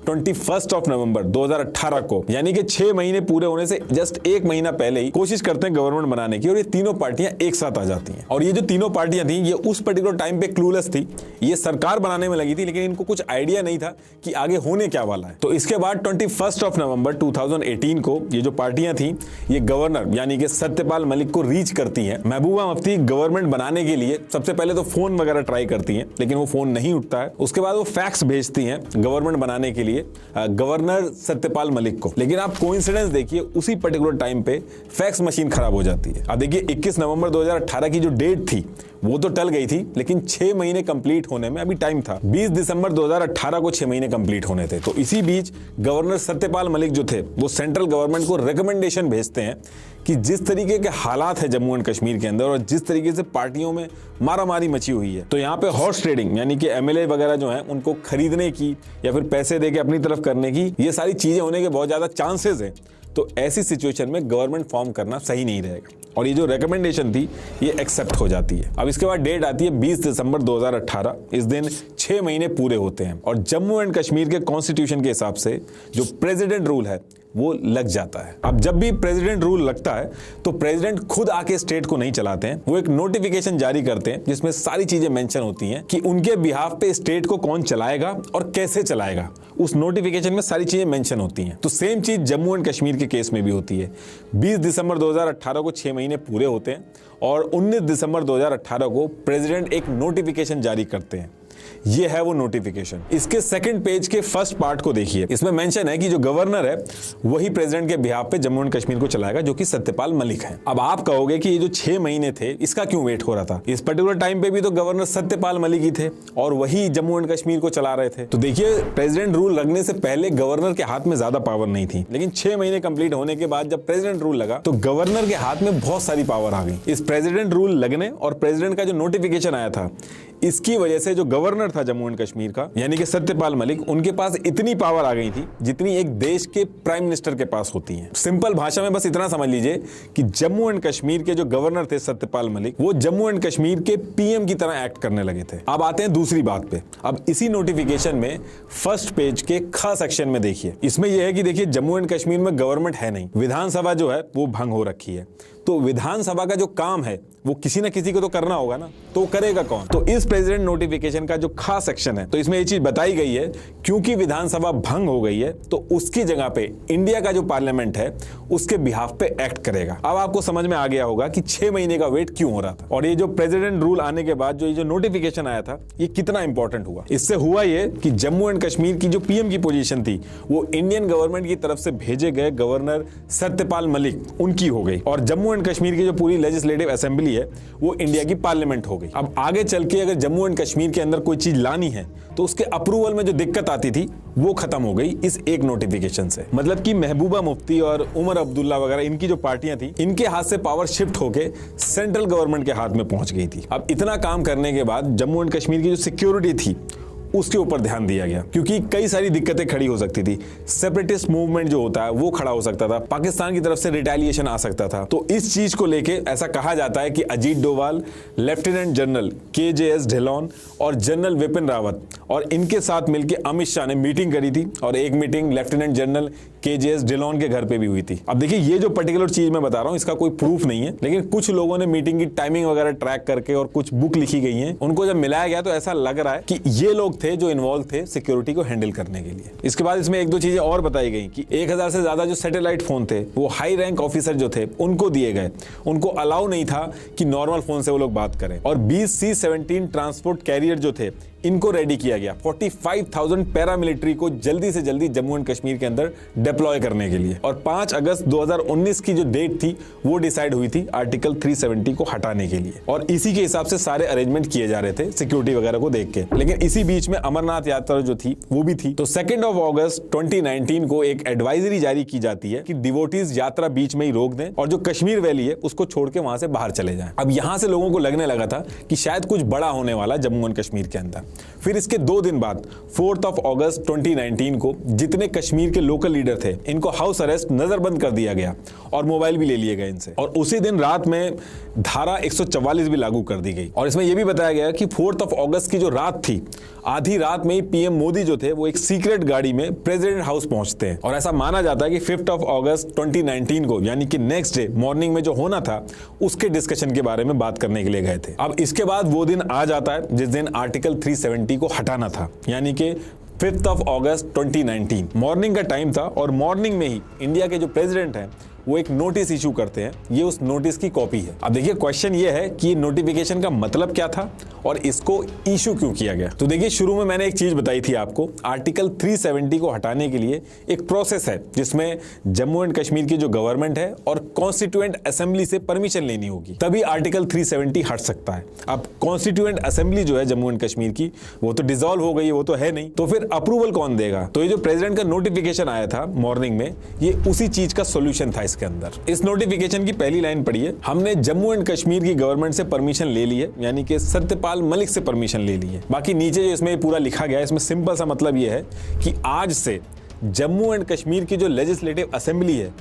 21 नवंबर 2018 को, यानी कि 6 महीने पूरे होने से जस्ट 1 महीना पहले ही कोशिश करते हैं गवर्नमेंट बनाने की और ये तीनों पार्टियां एक साथ आ जाती हैं। और ये जो तीनों पार्टियां थी ये उस पर्टिकुलर टाइम पे क्लूलेस थी, ये सरकार बनाने में लगी थी, लेकिन इनको कुछ आइडिया नहीं था कि आगे होने क्या वाला है। तो इसके बाद 21 नवंबर 2018 को ये जो पार्टियां थी ये गवर्नर यानी कि सत्यपाल मलिक को रीच करती हैं। महबूबा मुफ्ती गवर्नमेंट बनाने के लिए सबसे पहले तो फोन वगैरह ट्राई करती हैं, लेकिन वो फोन नहीं उठता है। उसके बाद वो फैक्स भेजती हैं गवर्नमेंट बनाने के लिए गवर्नर सत्यपाल मलिक को, लेकिन आप कोइंसिडेंस देखिए उसी पर्टिकुलर टाइम पे फैक्स मशीन खराब हो जाती है। अब देखिए 21 नवंबर 2018 की जो डेट थी वो तो टल गई थी, लेकिन 6 महीने कंप्लीट होने में अभी टाइम था। 20 दिसंबर 2018 को 6 महीने कंप्लीट होने थे। तो इसी बीच गवर्नर सत्यपाल मलिक जो थे वो सेंट्रल गवर्नमेंट को रिकमेंडेशन भेजते हैं कि जिस तरीके के हालात है जम्मू एंड कश्मीर के अंदर और जिस तरीके से पार्टियों में मारामारी मची हुई है, तो यहाँ पे हॉर्स ट्रेडिंग यानी कि एमएलए वगैरह जो है उनको खरीदने की या फिर पैसे देके अपनी तरफ करने की, ये सारी चीजें होने के बहुत ज्यादा चांसेस हैं। तो ऐसी सिचुएशन में गवर्नमेंट फॉर्म करना सही नहीं रहेगा और ये जो रिकमेंडेशन थी ये एक्सेप्ट हो जाती है। अब इसके बाद डेट आती है 20 दिसंबर 2018। इस दिन 6 महीने पूरे होते हैं और जम्मू एंड कश्मीर के कॉन्स्टिट्यूशन के हिसाब से जो प्रेसिडेंट रूल है वो लग जाता है। अब जब भी प्रेसिडेंट रूल लगता है तो प्रेसिडेंट खुद आके स्टेट को नहीं चलाते हैं, वो एक नोटिफिकेशन जारी करते हैं जिसमें सारी चीजें मेंशन होती हैं कि उनके बिहाफ पे स्टेट को कौन चलाएगा और कैसे चलाएगा। उस नोटिफिकेशन में सारी चीजें मेंशन होती हैं। तो सेम चीज जम्मू एंड कश्मीर के केस में भी होती है। 20 दिसंबर 2018 को 6 महीने पूरे होते हैं और 19 दिसंबर 2018 को प्रेसिडेंट एक नोटिफिकेशन जारी करते हैं। ये है वो नोटिफिकेशन। इसके सेकंड पेज के फर्स्ट पार्ट को देखिए, इसमें मेंशन है कि जो गवर्नर है वही प्रेसिडेंट के बिहाफ पे जम्मू एंड कश्मीर को चलाएगा, जो कि सत्यपाल मलिक है। अब आप कहोगे कि ये जो 6 महीने थे इसका क्यों वेट हो रहा था? इस पर्टिकुलर टाइम पे भी तो गवर्नर सत्यपाल मलिक ही थे और वही जम्मू एंड कश्मीर को चला रहे थे। तो देखिए प्रेसिडेंट रूल लगने से पहले गवर्नर के हाथ में ज्यादा पावर नहीं थी, लेकिन 6 महीने कंप्लीट होने के बाद जब प्रेसिडेंट रूल लगा तो गवर्नर के हाथ में बहुत सारी पावर आ गई। इस प्रेसिडेंट रूल लगने और प्रेसिडेंट का जो नोटिफिकेशन आया था इसकी वजह से जो गवर्नर था जम्मू एंड कश्मीर का यानी कि सत्यपाल मलिक, उनके पास इतनी पावर आ गई थी जितनी एक देश के प्राइम मिनिस्टर के पास होती है। सिंपल भाषा में बस इतना समझ लीजिए कि जम्मू एंड कश्मीर के जो गवर्नर थे सत्यपाल मलिक, वो जम्मू एंड कश्मीर के पीएम की तरह एक्ट करने लगे थे। अब आते हैं दूसरी बात पे। अब इसी नोटिफिकेशन में फर्स्ट पेज के ख सेक्शन में देखिए, इसमें यह है कि देखिए जम्मू एंड कश्मीर में गवर्नमेंट है नहीं, विधानसभा जो है वो भंग हो रखी है। तो विधानसभा का जो काम है वो किसी ना किसी को तो करना होगा ना, तो करेगा कौन? तो इस प्रेसिडेंट नोटिफिकेशन का जो खास सेक्शन है तो इसमें ये चीज बताई गई है क्योंकि विधानसभा भंग हो गई है तो उसकी जगह पे इंडिया का जो पार्लियामेंट है उसके बिहाफ पे एक्ट करेगा। अब आपको समझ में आ गया होगा कि 6 महीने का वेट क्यों हो रहा था और ये जो प्रेसिडेंट रूल आने के बाद जो ये जो नोटिफिकेशन आया था ये कितना इंपॉर्टेंट हुआ। इससे हुआ ये कि जम्मू एंड कश्मीर की जो पीएम की पोजीशन थी वो इंडियन गवर्नमेंट की तरफ से भेजे गए गवर्नर सत्यपाल मलिक उनकी हो गई और जम्मू एंड कश्मीर की जो पूरी लेजिस्लेटिव असेंबली है वो इंडिया की पार्लियामेंट हो गई। अब आगे चल के अगर जम्मू एंड कश्मीर के अंदर कोई चीज लानी है तो उसके अप्रूवल में जो दिक्कत आती थी वो खत्म हो गई इस एक नोटिफिकेशन से। मतलब कि महबूबा मुफ्ती और उमर अब्दुल्ला वगैरह इनकी जो पार्टियां थी इनके हाथ से पावर शिफ्ट होके सेंट्रल गवर्नमेंट के हाथ में पहुंच गई थी। अब इतना काम करने के बाद जम्मू एंड कश्मीर की जो सिक्योरिटी थी उसके ऊपर ध्यान दिया गया क्योंकि कई सारी दिक्कतें खड़ी हो सकती थी। सेपरेटिस्ट मूवमेंट जो होता है वो खड़ा हो सकता था, पाकिस्तान की तरफ से रिटेलिएशन आ सकता था। तो इस चीज को लेके ऐसा कहा जाता है कि Ajit Doval, lieutenant general KJS Dhillon और जनरल विपिन रावत और इनके साथ मिलकर अमित शाह ने मीटिंग करी थी और एक meeting lieutenant general KJS Dhillon के घर पे भी हुई थी। अब देखिए ये जो पर्टिकुलर चीज मैं बता रहा हूँ इसका कोई प्रूफ नहीं है, लेकिन कुछ लोगों ने मीटिंग की टाइमिंग वगैरह ट्रैक करके और कुछ बुक लिखी गई है उनको जब मिलाया गया तो ऐसा लग रहा है कि ये लोग थे जो इन्वॉल्व थे सिक्योरिटी को हैंडल करने के लिए। इसके बाद इसमें एक दो चीजें और बताई गई कि 1000 से ज्यादा जो सैटेलाइट फोन थे वो हाई रैंक ऑफिसर जो थे उनको दिए गए, उनको अलाउ नहीं था कि नॉर्मल फोन से वो लोग बात करें। और 20 C-17 ट्रांसपोर्ट कैरियर जो थे इनको रेडी किया गया 45,000 पैरामिलिट्री को जल्दी से जल्दी जम्मू एंड कश्मीर के अंदर डिप्लॉय करने के लिए। और 5 अगस्त 2019 की जो डेट थी वो डिसाइड हुई थी आर्टिकल 370 को हटाने के लिए, और इसी के हिसाब से सारे अरेंजमेंट किए जा रहे थे सिक्योरिटी वगैरह को देख के। लेकिन इसी बीच में अमरनाथ यात्रा जो थी वो भी थी। तो 2 अगस्त 2019 को एक एडवाइजरी जारी की जाती है कि डिवोटीज यात्रा बीच में ही रोक दें और जो कश्मीर वैली है उसको छोड़ के वहां से बाहर चले जाएं। अब यहां से लोगों को लगने लगा था कि शायद कुछ बड़ा होने वाला जम्मू एंड कश्मीर के अंदर। फिर इसके 2 दिन बाद 4 अगस्त 2019 को जितने कश्मीर के लोकल लीडर थे इनको हाउस अरेस्ट नजरबंद कर दिया गया और मोबाइल भी ले लिए गए इनसे। और उसी दिन रात में धारा 144 भी लागू कर दी गई। और इसमें यह भी बताया गया कि 4 अगस्त की जो रात थी, आधी रात में ही पीएम मोदी जो थे वो एक सीक्रेट गाड़ी में प्रेसिडेंट हाउस पहुंचते हैं। और ऐसा माना जाता है कि 5 अगस्त 2019 को यानी कि नेक्स्ट डे मॉर्निंग में जो होना था उसके डिस्कशन के बारे में बात करने के लिए गए थे। अब इसके बाद वो दिन आ जाता है जिस दिन आर्टिकल 370 को हटाना था, यानी कि 5 अगस्त 2019 मॉर्निंग का टाइम था। और मॉर्निंग में ही इंडिया के जो प्रेसिडेंट हैं वो एक नोटिस इशू करते हैं, ये उस नोटिस की कॉपी है। अब देखिए क्वेश्चन ये है कि नोटिफिकेशन का मतलब क्या था और इसको इशू क्यों किया गया। तो देखिए शुरू में मैंने एक चीज बताई थी आपको, आर्टिकल 370 को हटाने के लिए एक प्रोसेस है जिसमें जम्मू एंड कश्मीर की जो गवर्नमेंट है और कॉन्स्टिट्यूएंट असेंबली से परमिशन लेनी होगी, तभी आर्टिकल 370 हट सकता है। अब कॉन्स्टिट्यूएंट असेंबली जो है जम्मू एंड कश्मीर की वो तो डिसॉल्व हो गई है, वो तो है नहीं, तो फिर अप्रूवल कौन देगा। तो ये जो प्रेसिडेंट का नोटिफिकेशन आया था मॉर्निंग में, ये उसी चीज का सोल्यूशन था इसके अंदर। इस नोटिफिकेशन की पहली लाइन पढ़िए, हमने जम्मू एंड कश्मीर की गवर्नमेंट से परमिशन ले ली है, यानी कि सत्यपाल मलिक से परमिशन ले ली है। बाकी नीचे जो इसमें पूरा लिखा गया है इसमें सिंपल सा मतलब यह है कि आज से जम्मू एंड कश्मीर की जो लेजिस्लेटिव असेंबली है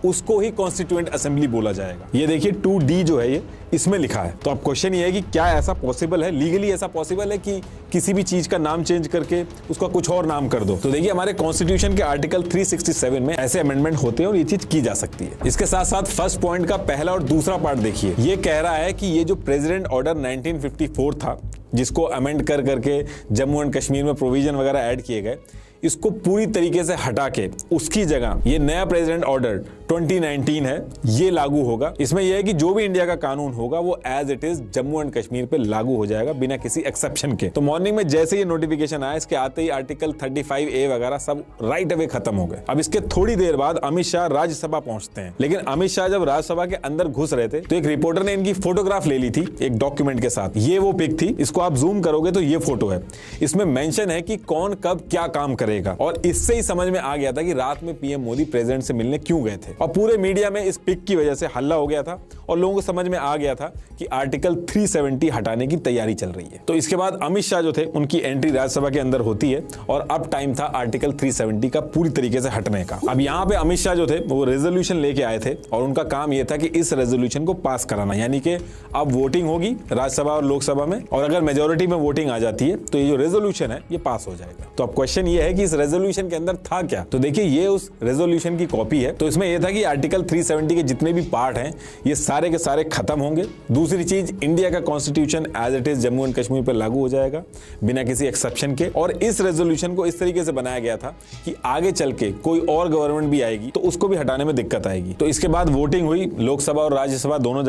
उसको ही कॉन्स्टिट्यूएंट असेंबली बोला जाएगा। ये देखिए 2D जो है ये इसमें लिखा है। तो अब क्वेश्चन ये है कि क्या ऐसा पॉसिबल है, लीगली ऐसा पॉसिबल है कि किसी भी चीज का नाम चेंज करके उसका कुछ और नाम कर दो। तो देखिए हमारे कॉन्स्टिट्यूशन के आर्टिकल 367 में ऐसे अमेंडमेंट होते हैं और ये चीज की जा सकती है। इसके साथ साथ फर्स्ट पॉइंट का पहला और दूसरा पार्ट देखिए, ये कह रहा है कि ये जो प्रेसिडेंट ऑर्डर 1954 था जिसको अमेंड कर करके जम्मू एंड कश्मीर में प्रोविजन वगैरह ऐड किए गए, इसको पूरी तरीके से हटा के उसकी जगह ये नया प्रेसिडेंट ऑर्डर 2019 है ये लागू होगा। इसमें यह है कि जो भी इंडिया का कानून होगा वो as it is Jammu and Kashmir पे लागू हो जाएगा बिना किसी एक्सेप्शन के। तो मॉर्निंग में जैसे ये नोटिफिकेशन आया इसके आते ही आर्टिकल 35A वगैरह सब राइट अवे खत्म हो गए। अब इसके थोड़ी देर बाद अमित शाह राज्यसभा पहुंचते हैं, लेकिन अमित शाह जब राज्यसभा के अंदर घुस रहे थे तो एक रिपोर्टर ने इनकी फोटोग्राफ ले ली थी एक डॉक्यूमेंट के साथ। ये वो पिक थी, इसको आप जूम करोगे तो ये फोटो है। इसमें मेंशन है कि कौन कब क्या काम करेगा और इससे ही समझ में आ गया था कि रात में पीएम मोदी प्रेसिडेंट से मिलने क्यों गए थे। और पूरे मीडिया में इस पिक की वजह से हल्ला हो गया था और लोगों को समझ में आ गया था कि आर्टिकल 370 हटाने की तैयारी चल रही है। तो इसके बाद अमित शाह जो थे उनकी एंट्री राज्यसभा के अंदर होती है और अब टाइम था आर्टिकल 370 का पूरी तरीके से हटने का। अब यहाँ पे अमित शाह जो थे वो रेजोल्यूशन लेके आए थे और उनका काम यह था कि इस रेजोल्यूशन को पास कराना, यानी कि अब वोटिंग होगी राज्यसभा और लोकसभा में और अगर मेजोरिटी में वोटिंग आ जाती है तो ये जो रेजोल्यूशन है ये पास हो जाएगा। तो अब क्वेश्चन ये है कि इस रेजोल्यूशन के अंदर था क्या। तो देखिए ये उस रेजोल्यूशन की कॉपी है। तो इसमें यह था कि आर्टिकल 370 के जितने भी पार्ट हैं ये सारे के सारे खत्म होंगे। दूसरी चीज, इंडिया का constitution as it is Jammu and Kashmir पर लागू हो जाएगा बिना किसी एक्सेप्शन के। और इस रेजोल्यूशन को इस तरीके से बनाया गया था कि आगे चल के कोई और गवर्नमेंट भी आएगी तो उसको भी हटाने में दिक्कत आएगी। तो इसके बाद वोटिंग हुई लोकसभा और राज्यसभा दोनों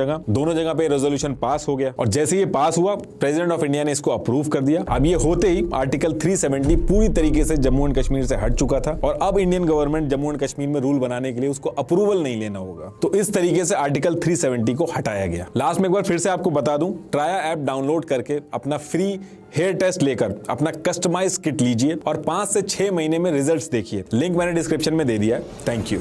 जगह पे रेजोल्यूशन पास हो गया और जैसे ये पास हुआ प्रेसिडेंट ऑफ इंडिया ने इसको अप्रूव कर दिया। अब ये होते ही आर्टिकल 370 पूरी तरीके से जम्मू एंड कश्मीर से हट चुका था और अब Indian government Jammu and Kashmir में रूल बनाने के लिए उसको अप्रूवल नहीं लेना होगा। तो इस तरीके से आर्टिकल 370 को हटाया गया। लास्ट में एक बार फिर से आपको बता दूं, ट्राया ऐप डाउनलोड करके अपना फ्री हेयर टेस्ट लेकर अपना कस्टमाइज किट लीजिए और 5 से 6 महीने में रिजल्ट्स देखिए। लिंक मैंने डिस्क्रिप्शन में दे दिया है। Thank you.